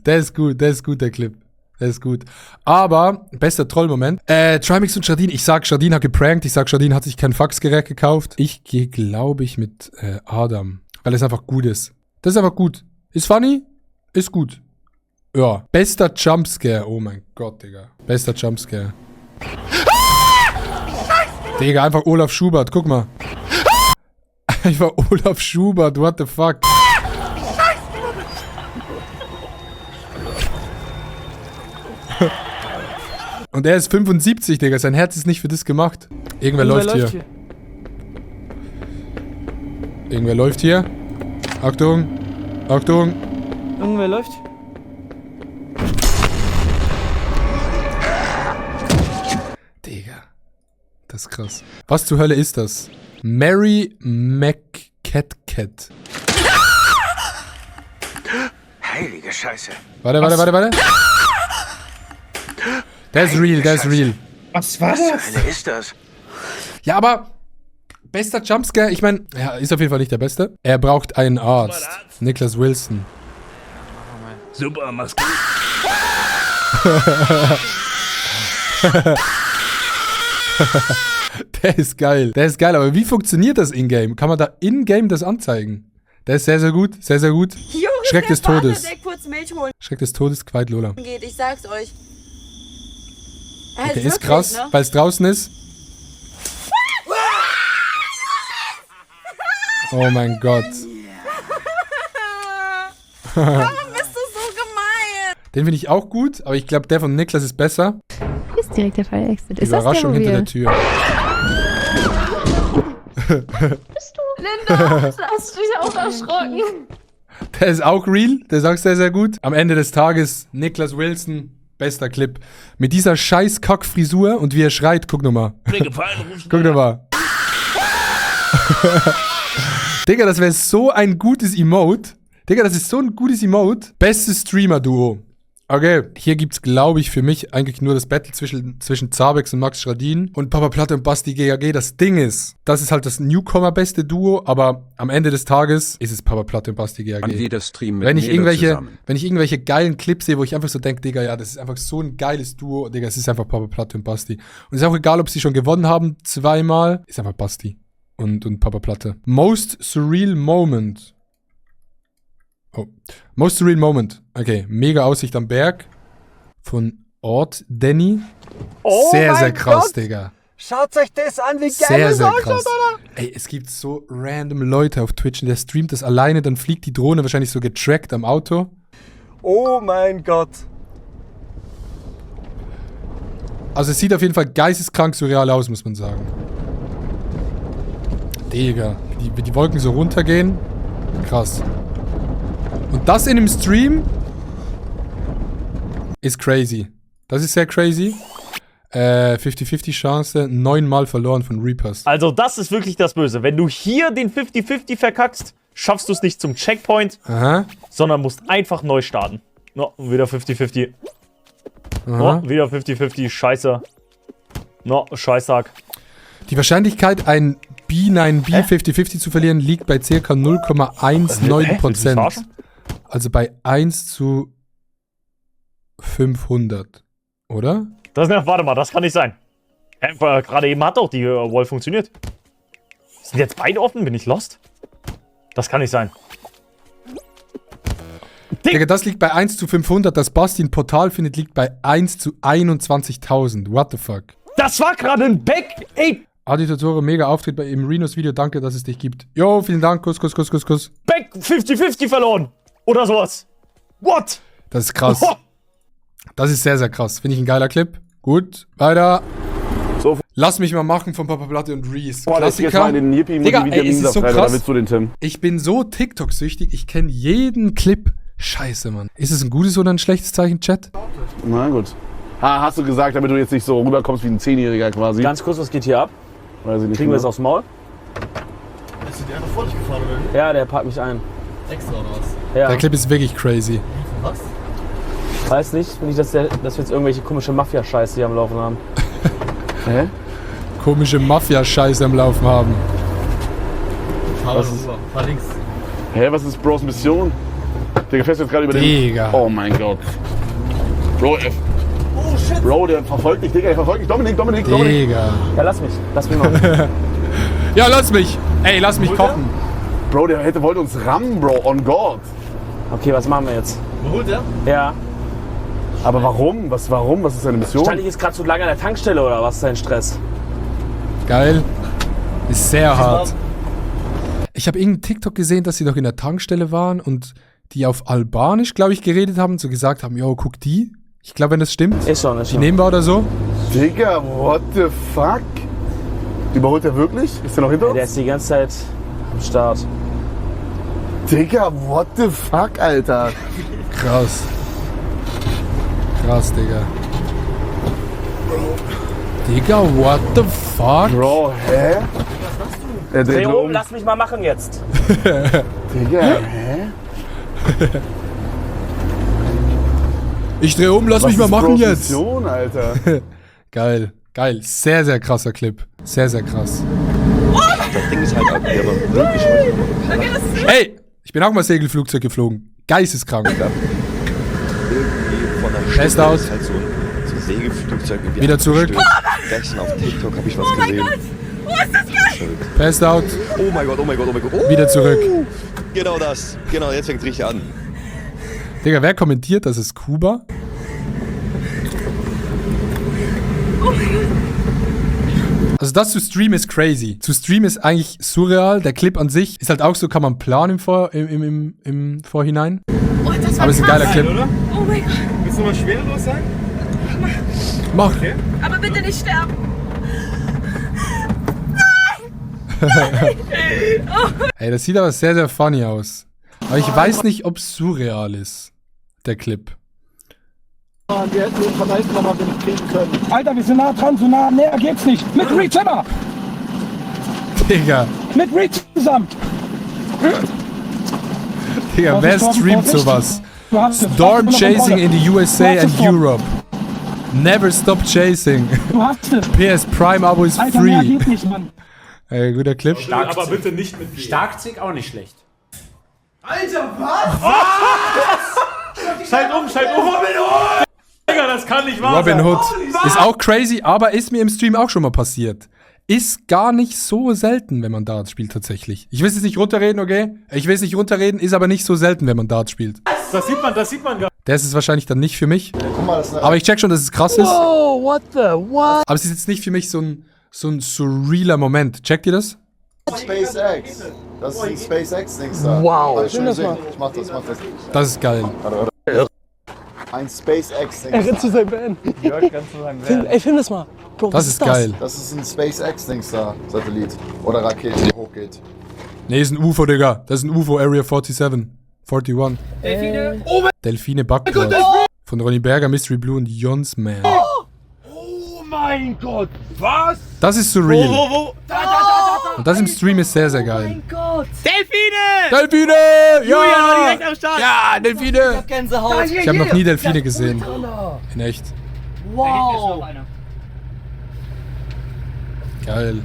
Der ist gut, der Clip. Der ist gut. Aber, bester Trollmoment. Trimix und Jardine. Ich sag, Jardine hat geprankt. Ich sag, Jardine hat sich kein Faxgerät gekauft. Ich gehe, glaube ich, mit Adam. Weil es einfach gut ist. Das ist einfach gut. Ist funny? Ist gut. Ja. Bester Jumpscare. Oh mein Gott, Digga. Bester Jumpscare. Digga, einfach Olaf Schubert. Guck mal. Einfach Olaf Schubert. What the fuck? Und er ist 75, Digga. Sein Herz ist nicht für das gemacht. Irgendwer läuft hier. Irgendwer läuft hier. Achtung. Achtung. Irgendwer läuft. Digga. Das ist krass. Was zur Hölle ist das? Mary McCatcat. Heilige Scheiße. Warte. Der ist real, der ist real. Was war das? Was zur Hölle ist das? Ja, aber bester Jumpscare, ich meine, ja, ist auf jeden Fall nicht der beste. Er braucht einen Arzt. Niklas Wilson. Super, mach's gut. Der ist geil. Der ist geil, aber wie funktioniert das in-game? Kann man da in-game das anzeigen? Der ist sehr, sehr gut, sehr, sehr gut. Schreck des Todes. Schreck des Todes, Quiet Lola. Geht, ich sag's euch. Der ist krass, weil es draußen ist. Oh mein Gott. Warum bist du so gemein? Den finde ich auch gut, aber ich glaube, der von Niklas ist besser. Ist direkt der Fall Exit. Ist Überraschung das der, hinter der Tür. Linda, hast du dich auch erschrocken? Der ist auch real, der sagt sehr, sehr gut. Am Ende des Tages, Niklas Wilson, bester Clip. Mit dieser scheiß Kack-Frisur und wie er schreit, guck nochmal. Guck nochmal. Digga, das wäre so ein gutes Emote. Digga, das ist so ein gutes Emote. Bestes Streamer-Duo. Okay, hier gibt's, glaube ich, für mich eigentlich nur das Battle zwischen Zabex und Max Schradin und Papa Platte und Basti GAG. Das Ding ist, das ist halt das Newcomer-beste Duo, aber am Ende des Tages ist es Papa Platte und Basti GAG. An jeder Stream mit wenn ich Nelo zusammen. irgendwelche geilen Clips sehe, wo ich einfach so denke, Digga, ja, das ist einfach so ein geiles Duo, Digga, es ist einfach Papa Platte und Basti. Und es ist auch egal, ob sie schon gewonnen haben, zweimal, ist einfach Basti und Papa Platte. Most Surreal Moment. Oh. Most Surreal Moment. Okay, mega Aussicht am Berg. Von Ort Danny. Oh sehr, mein sehr krass, Gott. Digga. Schaut euch das an, wie geil Sehr, das sehr ausschaut, krass. oder? Ey, es gibt so random Leute auf Twitch und der streamt das alleine, dann fliegt die Drohne wahrscheinlich so getrackt am Auto. Oh mein Gott. Also es sieht auf jeden Fall geisteskrank surreal aus, muss man sagen. Digga, wie die Wolken so runtergehen. Krass. Und das in einem Stream ist crazy. Das ist sehr crazy. 50-50 Chance, 9-mal verloren von Reapers. Also das ist wirklich das Böse. Wenn du hier den 50-50 verkackst, schaffst du es nicht zum Checkpoint, sondern musst einfach neu starten. No, wieder 50-50. No, wieder 50-50, scheiße. No, Scheißsack. Die Wahrscheinlichkeit, ein B9B 50-50 zu verlieren, liegt bei ca. 0,19%. Also bei 1 zu 500. Oder? Warte mal, das kann nicht sein. Gerade eben hat doch die Wall funktioniert. Sind jetzt beide offen? Bin ich lost? Das kann nicht sein. Digga, das liegt bei 1 zu 500. Das Basti ein Portal findet, liegt bei 1 zu 21.000. What the fuck? Das war gerade ein Back. Ey! Aditotore, mega Auftritt bei im Rinos Video. Danke, dass es dich gibt. Jo, vielen Dank. Kuss, Kuss, Kuss, Kuss, Kuss. Back 50-50 verloren. Oder sowas. What? Das ist krass. Das ist sehr, sehr krass. Finde ich ein geiler Clip. Gut, weiter. So. Lass mich mal machen von Papa Platte und Reese. Boah, das ist jetzt mal den Digga, ey, es ist so krass. Da willst du den Tim. Ich bin so TikTok-süchtig, ich kenne jeden Clip. Scheiße, Mann. Ist es ein gutes oder ein schlechtes Zeichen, Chat? Na gut. Hast du gesagt, damit du jetzt nicht so rüberkommst wie ein 10-Jähriger quasi? Ganz kurz, was geht hier ab? Weiß ich nicht. Kriegen wir es aufs Maul? Ist der einfach vor dich gefahren, oder? Ja, der packt mich ein. Extra oder was? Ja. Der Clip ist wirklich crazy. Was? Weiß nicht, dass wir jetzt irgendwelche komische Mafia-Scheiße hier am Laufen haben. Hä? Komische Mafia-Scheiße am Laufen haben. Fahr links. Hä, was ist Bros Mission? Der fährst jetzt gerade über den... Digga. Oh mein Gott. Bro, Oh shit. Bro, der verfolgt dich, Digga, der verfolgt dich. Dominik. Digga. Ja, lass mich machen. Ja, lass mich. Ey, lass mich kochen. Bro, der wollte uns rammen, Bro, on God. Okay, was machen wir jetzt? Wo holt der? Ja. Aber warum? Warum? Was ist seine Mission? Stand ich jetzt gerade zu lange an der Tankstelle oder was ist dein Stress? Geil. Ist sehr hart. Ich habe irgendeinen TikTok gesehen, dass sie doch in der Tankstelle waren und die auf Albanisch, glaube ich, geredet haben und so gesagt haben, yo, guck die. Ich glaube, wenn das stimmt. Ist schon. Die nehmen wir oder so. Digga, what the fuck? Überholt er wirklich? Ist der noch hinter uns? Der ist die ganze Zeit am Start. Digga, what the fuck, Alter? Krass. Krass, Digga. Digga, what the fuck? Bro, hä? Er Dreh um, lass mich mal machen jetzt. Digga, hä? Ich dreh um, lass mich mal machen jetzt. Mission, Alter. Geil, geil. Sehr, sehr krasser Clip. Sehr, sehr krass. Das Ding ist halt aber wirklich heute. Hey, ich bin auch mal Segelflugzeug geflogen. Geisteskrank. Irgendwie von der Best Stimme out. ist halt so ein Segelflugzeug irgendwie Wieder zurück. Gestern auf TikTok habe ich was gesehen. Wo ist das geil? Passed out. Oh mein Gott, oh mein Gott, oh mein Gott. Oh. Wieder zurück. Genau das. Genau, jetzt fängt es richtig an. Digga, wer kommentiert, das ist Kuba? Also das zu streamen ist crazy. Zu streamen ist eigentlich surreal. Der Clip an sich ist halt auch so, kann man planen im Vorhinein. Oh, das war Aber es ist ein geiler krass, Clip. oder? Oh mein Gott. Willst du mal schwerelos sein? Mach. Okay. Aber bitte nicht sterben. Ey, das sieht aber sehr, sehr funny aus. Aber ich weiß nicht, ob es surreal ist. Der Clip. Wir hätten den Verleih nochmal kriegen können. Alter, wir sind nah dran, so nah näher geht's nicht. Mit Reed immer! Digga. Mit Reed zusammen! Digga, wer Vorsicht, streamt Vorsicht. sowas? Storm chasing in the USA and Europe. Never stop chasing. PS Prime Abo is free. Ey, guter Clip. Aber bitte nicht mit mir. Starkzig auch nicht schlecht. Alter, was? Schalt um! Digga, das kann nicht wahr sein. Robin Hood ist auch crazy, aber ist mir im Stream auch schon mal passiert. Ist gar nicht so selten, wenn man Darts spielt tatsächlich. Ich will es jetzt nicht runterreden, okay? Ich will es nicht runterreden, ist aber nicht so selten, wenn man Darts spielt. Das sieht man gar nicht. Der ist es wahrscheinlich dann nicht für mich. Guck mal, das ist Aber ich check schon, dass es krass ist. Oh, what the what? Aber es ist jetzt nicht für mich so ein surrealer Moment. Checkt ihr das? SpaceX. Das ist ein SpaceX-Dings da. Wow. Hab ich schon gesehen. Ich mach das. Das ist geil. Ein SpaceX-Dings. Er rennt zu seinem Van. Ey, film das mal. Bro, Das ist geil. Das ist ein SpaceX-Dings da, Satellit. Oder Rakete, die hochgeht. Nee, ist ein UFO, Digga. Das ist ein UFO, Area 47. 41. Delfine. Delfine Backbord. Von Ronny Berger, Mystery Blue und Jonsman. Oh mein Gott, was? Das ist surreal. Wo? Und das im Stream ist sehr, sehr geil. Gott. Delfine! Delfine! Julian war direkt am Start. Ja, Delfine! Ich hab Gänsehaut. Ich habe noch nie Delfine gesehen. In echt. Wow. Geil.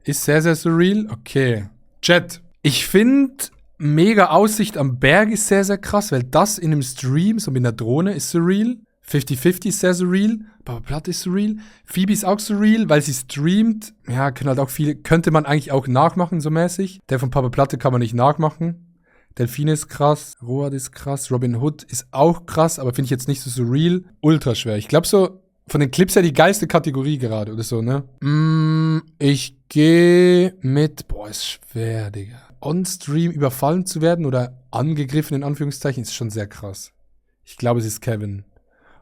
Ist sehr, sehr surreal. Okay. Chat. Ich finde, mega Aussicht am Berg ist sehr, sehr krass, weil das in einem Stream, so mit einer Drohne, ist surreal. 50-50 ist sehr surreal. Papa Platte ist surreal. Phoebe ist auch surreal, weil sie streamt. Ja, können halt auch viele, könnte man eigentlich auch nachmachen, so mäßig. Der von Papa Platte kann man nicht nachmachen. Delfine ist krass. Road ist krass. Robin Hood ist auch krass, aber finde ich jetzt nicht so surreal. Ultra schwer. Ich glaube so, von den Clips her die geilste Kategorie gerade oder so, ne? Ich gehe mit, boah, ist schwer, Digga. On-Stream überfallen zu werden oder angegriffen, in Anführungszeichen, ist schon sehr krass. Ich glaube, es ist Kevin.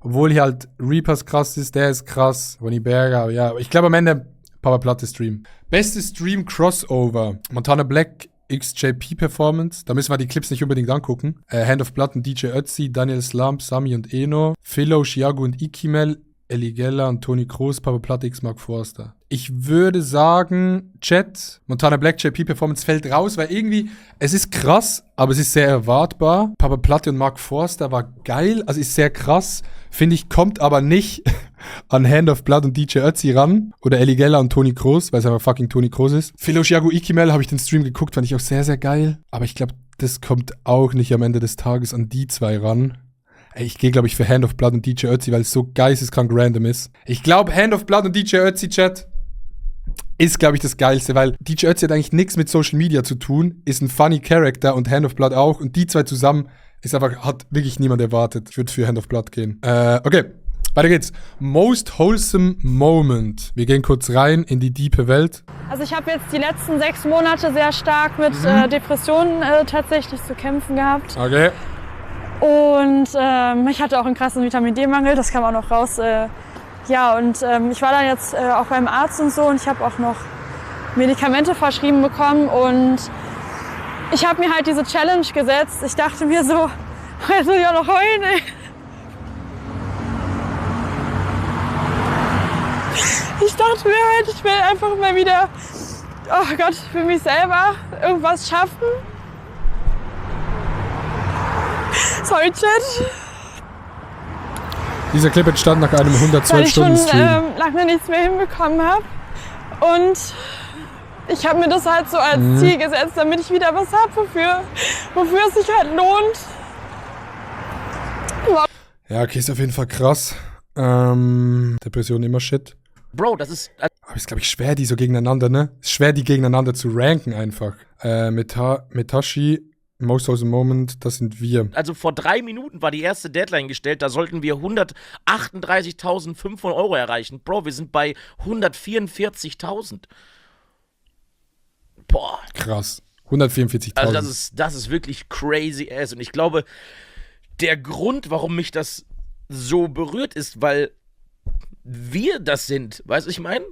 Obwohl hier halt Reapers krass ist, der ist krass, Ronny Berger, ja. Ich glaube am Ende Papa Platte Stream. Beste Stream Crossover. Montana Black XJP Performance. Da müssen wir die Clips nicht unbedingt angucken. Hand of Blood und DJ Ötzi, Daniel Slump, Sami und Eno, Philo, Chiago und Ikimel, Eligella und Toni Kroos, Papa Platte X Mark Forster. Ich würde sagen, Chat, Montana Black JP Performance fällt raus, weil irgendwie, es ist krass, aber es ist sehr erwartbar. Papa Platte und Mark Forster war geil, also ist sehr krass. Finde ich, kommt aber nicht an Hand of Blood und DJ Ötzi ran. Oder Eligella und Toni Kroos, weil es einfach fucking Toni Kroos ist. Philo, Chiago, Ikimel habe ich den Stream geguckt, fand ich auch sehr, sehr geil. Aber ich glaube, das kommt auch nicht am Ende des Tages an die zwei ran. Ey, ich gehe, glaube ich, für Hand of Blood und DJ Ötzi, weil es so geisteskrank random ist. Ich glaube, Hand of Blood und DJ Ötzi, Chat, ist, glaube ich, das Geilste, weil DJ Ötzi hat eigentlich nichts mit Social Media zu tun, ist ein funny Character und Hand of Blood auch. Und die zwei zusammen ist einfach, hat wirklich niemand erwartet. Ich würde für Hand of Blood gehen. Okay, weiter geht's. Most wholesome moment. Wir gehen kurz rein in die diepe Welt. Also ich habe jetzt die letzten 6 Monate sehr stark mit Depressionen tatsächlich zu kämpfen gehabt. Okay. Und ich hatte auch einen krassen Vitamin-D-Mangel, das kam auch noch raus. Ja, und ich war dann jetzt auch beim Arzt und so und ich habe auch noch Medikamente verschrieben bekommen und ich habe mir halt diese Challenge gesetzt. Ich dachte mir so, jetzt will ich auch noch heulen, ey. Ich dachte mir halt, ich will einfach mal wieder, oh Gott, für mich selber irgendwas schaffen. Sorry, Chat. Dieser Clip entstand nach einem 112-Stunden-Stream. Weil ich schon lange nichts mehr hinbekommen habe. Und ich habe mir das halt so als Ziel gesetzt, damit ich wieder was habe, wofür es sich halt lohnt. Ja, okay, ist auf jeden Fall krass. Depression immer shit. Bro, das ist... Aber ist, glaube ich, schwer, die so gegeneinander, ne? Ist schwer, die gegeneinander zu ranken einfach. Metashi, Most Wholesome Moment, das sind wir. Also vor 3 Minuten war die erste Deadline gestellt, da sollten wir 138.500 Euro erreichen. Bro, wir sind bei 144.000. Boah. Krass. 144.000. Also das ist wirklich crazy ass. Und ich glaube, der Grund, warum mich das so berührt, ist, weil wir das sind. Weißt du, ich meine?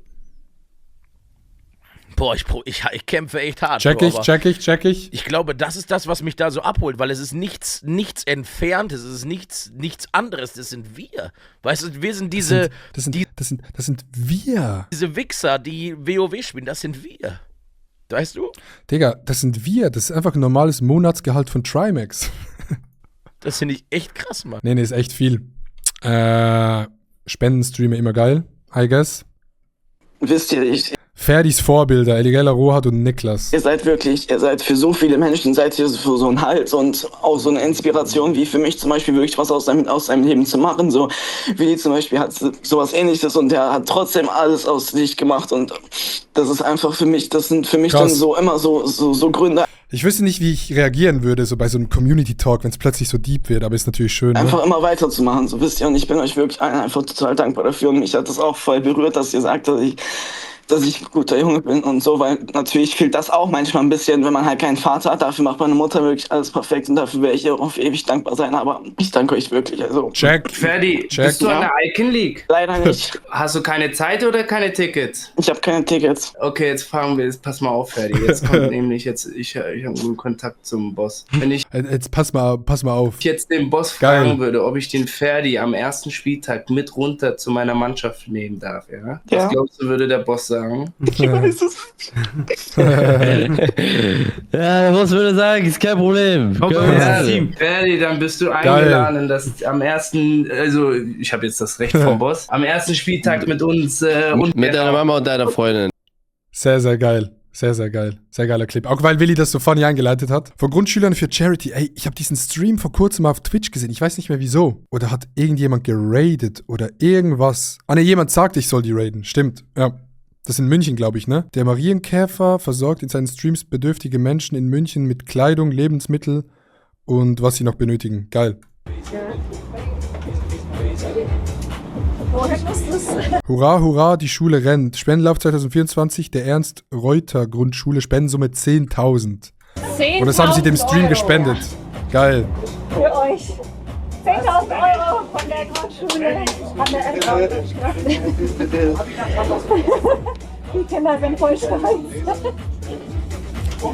Boah, ich kämpfe echt hart. Check ich. Ich glaube, das ist das, was mich da so abholt, weil es ist nichts Entferntes, es ist nichts anderes, das sind wir. Weißt du, wir sind diese... Das sind wir. Diese Wichser, die WoW spielen, das sind wir. Weißt du? Digga, das sind wir. Das ist einfach ein normales Monatsgehalt von Trimax. Das finde ich echt krass, Mann. Nee, ist echt viel. Spendenstreamer immer geil, I guess. Wisst ihr, Ferdis Vorbilder, Eligella, Rohat und Niklas. ihr seid für so viele Menschen, seid ihr für so einen Halt und auch so eine Inspiration, wie für mich zum Beispiel wirklich was aus seinem Leben zu machen. So, Willi zum Beispiel hat sowas Ähnliches und der hat trotzdem alles aus sich gemacht und das ist einfach für mich, das sind für mich Krass. dann so immer so Gründe. Ich wüsste nicht, wie ich reagieren würde, so bei so einem Community-Talk, wenn es plötzlich so deep wird, aber ist natürlich schön. Einfach Ne? immer weiterzumachen, so wisst ihr, und ich bin euch wirklich einfach total dankbar dafür und mich hat das auch voll berührt, dass ihr sagt, dass ich ein guter Junge bin und so, weil natürlich fehlt das auch manchmal ein bisschen, wenn man halt keinen Vater hat. Dafür macht meine Mutter wirklich alles perfekt und dafür werde ich ihr auf ewig dankbar sein, aber ich danke euch wirklich. Also. Check. Ferdi, bist du an der Icon League? Leider nicht. Hast du keine Zeit oder keine Tickets? Ich habe keine Tickets. Okay, jetzt fragen wir, pass mal auf, Ferdi. Jetzt kommt nämlich, ich habe einen Kontakt zum Boss. Wenn ich Jetzt pass mal auf. jetzt den Boss Geil. fragen würde, ob ich den Ferdi am ersten Spieltag mit runter zu meiner Mannschaft nehmen darf, ja? Was glaubst du, würde der Boss sagen? Ja, der Boss würde sagen, ist kein Problem. Ferdi, dann bist du eingeladen, dass am ersten, also ich habe jetzt das Recht vom Boss, am ersten Spieltag mit uns und mit deiner Mama und deiner Freundin. Sehr, sehr geil. Sehr, sehr geil. Sehr geiler Clip. Auch weil Willi das so funny eingeleitet hat. Von Grundschülern für Charity. Ey, ich habe diesen Stream vor kurzem mal auf Twitch gesehen. Ich weiß nicht mehr wieso. Oder hat irgendjemand geradet oder irgendwas. Ah ne, jemand sagte, ich soll die raiden. Stimmt. Ja. Das ist in München, glaube ich, ne? Der Marienkäfer versorgt in seinen Streams bedürftige Menschen in München mit Kleidung, Lebensmittel und was sie noch benötigen. Geil. Hurra, hurra, die Schule rennt. Spendenlauf 2024, der Ernst-Reuter-Grundschule, Spendensumme 10.000. Und das haben sie dem Stream gespendet. Geil. Für euch. 10.000 Euro von der Grundschule an der Die Kinder sind voll stolz.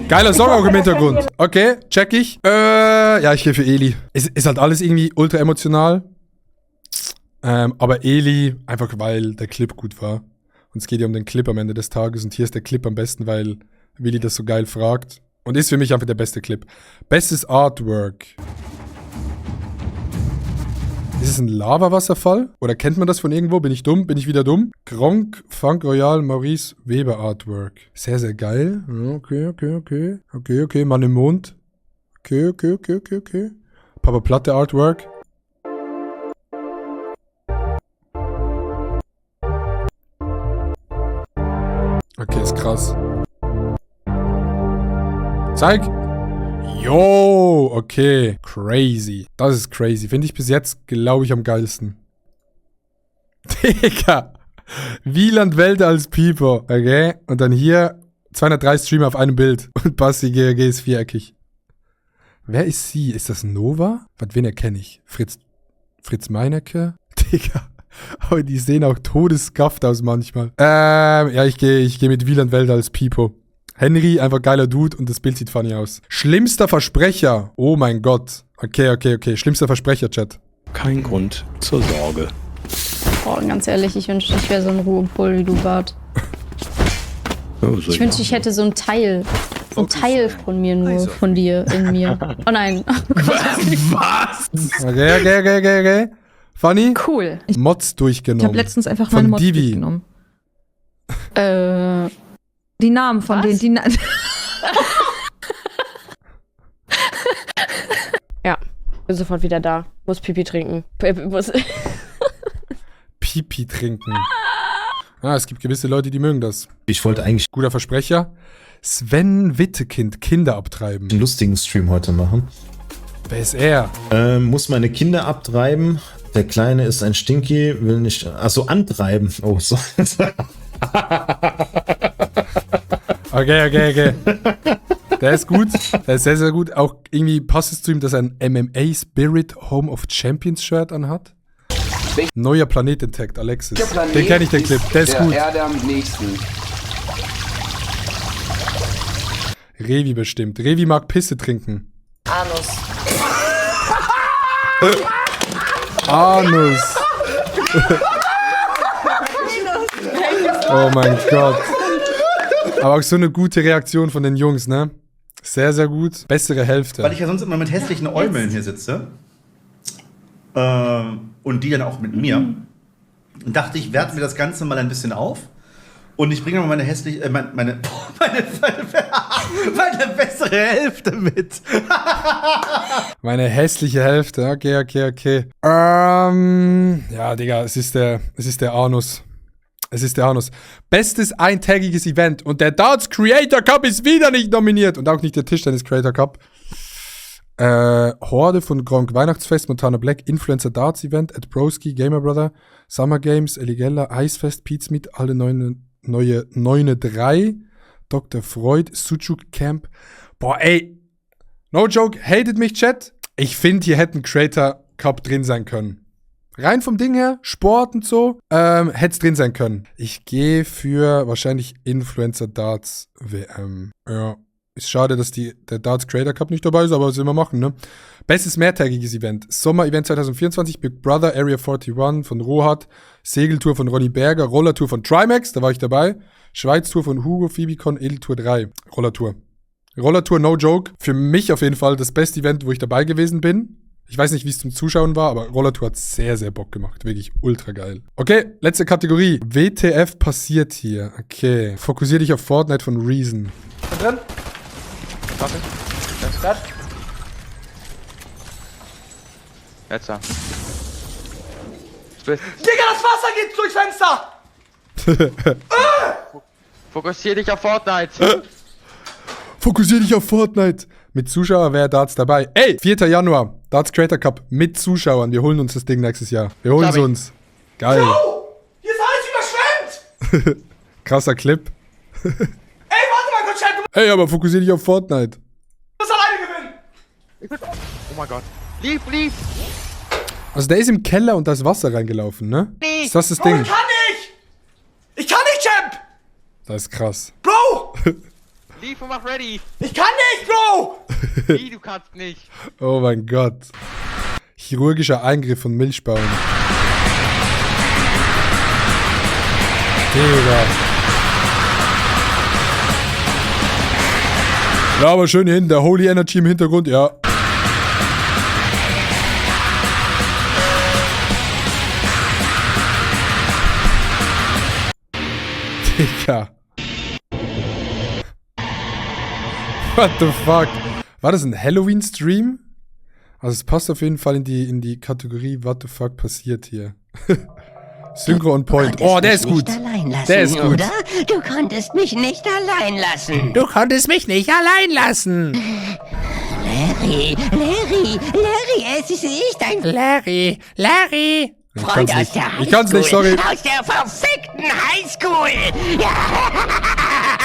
Geiler Song auch im Hintergrund. Okay, check ich. Ja, ich gehe für Eli. Ist halt alles irgendwie ultra emotional. Aber Eli, einfach weil der Clip gut war. Und es geht ja um den Clip am Ende des Tages. Und hier ist der Clip am besten, weil Willi das so geil fragt. Und ist für mich einfach der beste Clip. Bestes Artwork. Ist es ein Lava-Wasserfall? Oder kennt man das von irgendwo? Bin ich dumm? Bin ich wieder dumm? Gronk, Frank Royal, Maurice Weber Artwork. Sehr, sehr geil. Okay. Mann im Mond. Okay. Papa Platte Artwork. Okay, ist krass. Zeig! Yo, okay. Crazy. Das ist crazy. Finde ich bis jetzt, glaube ich, am geilsten. Digga. Wieland Welt als Pieper. Okay. Und dann hier 230 Streamer auf einem Bild. Und Basti GRG ist viereckig. Wer ist sie? Ist das Nova? Wen erkenne ich? Fritz Meinecke? Digga. Aber die sehen auch todesgafft aus manchmal. Ja, ich geh mit Wieland Welt als Pipo. Henry, einfach geiler Dude und das Bild sieht funny aus. Schlimmster Versprecher. Oh mein Gott. Okay. Schlimmster Versprecher, Chat. Kein Grund zur Sorge. Boah, ganz ehrlich, ich wünschte, ich wäre so ein Ruhepol wie du, Bart. Ich wünschte, ich hätte so ein Teil. So ein Teil von mir nur, von dir, in mir. Oh nein. Was? Okay. Funny? Cool. Mods durchgenommen. Ich habe letztens einfach von meine Mods Divi durchgenommen. Die Namen von denen, die Ja, bin sofort wieder da. Muss Pipi trinken. Pipi trinken. Es gibt gewisse Leute, die mögen das. Ich wollte eigentlich... Guter Versprecher. Sven Wittekind, Kinder abtreiben. Einen lustigen Stream heute machen. Wer ist er? Muss meine Kinder abtreiben. Der Kleine ist ein Stinky, will nicht... Achso, antreiben. Oh, so. Okay. Der ist gut. Der ist sehr, sehr gut. Auch irgendwie passt es zu ihm, dass er ein MMA Spirit Home of Champions Shirt anhat. Neuer Planet entdeckt, Alexis. Planet Den kenne ich, den Clip. Der ist gut. Der Erde am nächsten. Revi bestimmt. Revi mag Pisse trinken. Anus. Oh mein Gott. Aber auch so eine gute Reaktion von den Jungs, ne? Sehr, sehr gut. Bessere Hälfte. Weil ich ja sonst immer mit hässlichen Äumeln hier sitze. und die dann auch mit mir. Und dachte ich, werten wir das Ganze mal ein bisschen auf. Und ich bringe mal meine hässliche, meine bessere Hälfte mit. Meine hässliche Hälfte, okay. Ja, Digga, es ist der Anus. Es ist der Anus. Bestes eintägiges Event. Und der Darts Creator Cup ist wieder nicht nominiert. Und auch nicht der Tischtennis Creator Cup. Horde von Gronk, Weihnachtsfest, Montana Black, Influencer Darts Event, at Broski, Gamer Brother, Summer Games, Eligella, Eisfest, Pizza Meet, alle neue 3, Dr. Freud, Sucuk Camp. Boah, ey, no joke, hatet mich, Chat. Ich finde, hier hätten Creator Cup drin sein können. Rein vom Ding her, Sport und so, hätte es drin sein können. Ich gehe für wahrscheinlich Influencer Darts WM. Ja. Ist schade, dass der Darts Creator Cup nicht dabei ist, aber was will man machen, ne? Bestes mehrtägiges Event. Sommer-Event 2024, Big Brother, Area 41 von Rohat, Segeltour von Ronny Berger, Rollertour von Trimax, da war ich dabei, Schweiz-Tour von Hugo, Phoebicon, Edeltour 3, Rollertour. Rollertour, no joke. Für mich auf jeden Fall das beste Event, wo ich dabei gewesen bin. Ich weiß nicht, wie es zum Zuschauen war, aber Rollertour hat sehr, sehr Bock gemacht. Wirklich ultra geil. Okay, letzte Kategorie. WTF passiert hier. Okay. Fokussier dich auf Fortnite von Reason. Bin drin. Warte. Das. Jetzt da. Digga, das Wasser geht durchs Fenster! Fokussier dich auf Fortnite. Fokussier dich auf Fortnite. Mit Zuschauer wäre Darts dabei. Ey, 4. Januar. Darts Creator Cup mit Zuschauern. Wir holen uns das Ding nächstes Jahr. Wir holen es uns. Geil. Bro, hier ist alles überschwemmt! Krasser Clip. Ey, warte mal kurz, Chat. Ey, aber fokussier dich auf Fortnite. Du musst alleine gewinnen. Oh mein Gott. Lief. Also der ist im Keller und da ist Wasser reingelaufen, ne? Nee. Ist das das Bro, Ding? Ich kann nicht, Champ! Das ist krass. Bro! Lief und mach ready. Ich kann nicht, Bro! Wie, du kannst nicht. Oh mein Gott. Chirurgischer Eingriff von Milchbaum. Digga. Ja, aber schön hier hinten, der Holy Energy im Hintergrund, ja. Digga. What the fuck? War das ein Halloween-Stream? Also es passt auf jeden Fall in die Kategorie What the fuck passiert hier. Synchro on point. Oh, der ist gut. Der ist gut. Oder? Du konntest mich nicht allein lassen. Du konntest mich nicht allein lassen. Larry, es ist ich, dein Larry. Freund aus der Highschool. Ich kann's nicht, sorry. Aus der verfickten Highschool. Ja.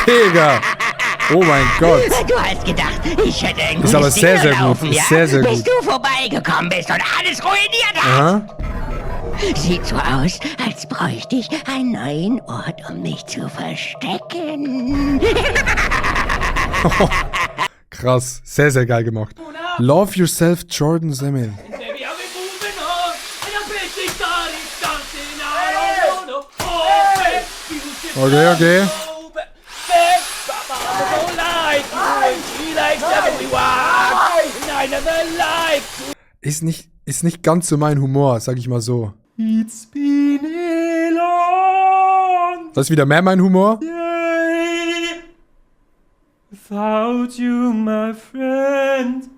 Digga. Oh mein Gott. Du hast gedacht, ich hätte ein ist aber sehr, sehr gut. Ist sehr, sehr gut. Bis du vorbeigekommen bist und alles ruiniert hast. Aha. Sieht so aus, als bräuchte ich einen neuen Ort, um mich zu verstecken. Krass. Sehr, sehr geil gemacht. Love Yourself, Jordan Semmel. Okay. Ist nicht ganz so mein Humor, sag ich mal so. It's been a long Das ist wieder mehr mein Humor. day without you, my friend.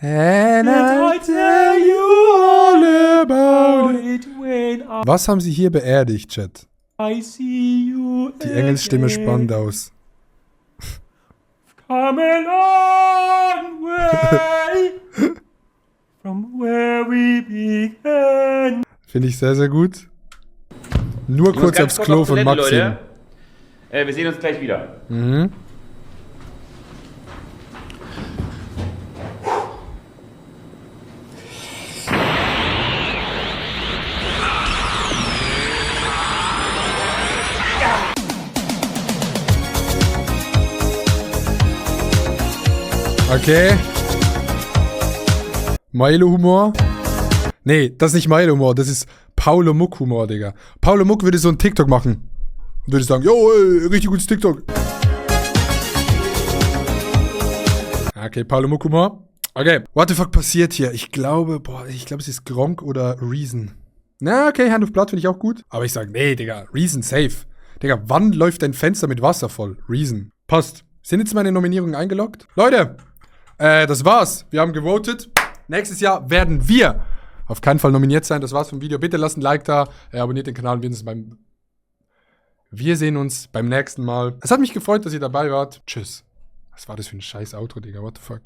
And I tell you all about it when Was haben sie hier beerdigt, Chat? I see you Die Engelsstimme spannend aus. come a long way from where we began. Finde ich sehr, sehr gut. Nur Ich muss kurz ganz aufs Klo auf von Toilette, Maxim. Leute. Wir sehen uns gleich wieder. Mhm. Okay. Milo-Humor. Nee, das ist nicht Milo-Humor, das ist Paulo Muck-Humor, Digga. Paulo Muck würde so ein TikTok machen. Und würde sagen, yo, ey, richtig gutes TikTok. Okay, Paulo Muck-Humor. Okay, what the fuck passiert hier? Ich glaube, es ist Gronk oder Reason. Na, okay, Hand of Blood finde ich auch gut. Aber ich sage, nee, Digga, Reason safe. Digga, wann läuft dein Fenster mit Wasser voll? Reason. Passt. Sind jetzt meine Nominierungen eingeloggt? Leute, das war's. Wir haben gewotet. Nächstes Jahr werden wir auf keinen Fall nominiert sein. Das war's vom Video. Bitte lasst ein Like da, abonniert den Kanal. Wir sehen uns beim nächsten Mal. Es hat mich gefreut, dass ihr dabei wart. Tschüss. Was war das für ein scheiß Outro, Digga? What the fuck?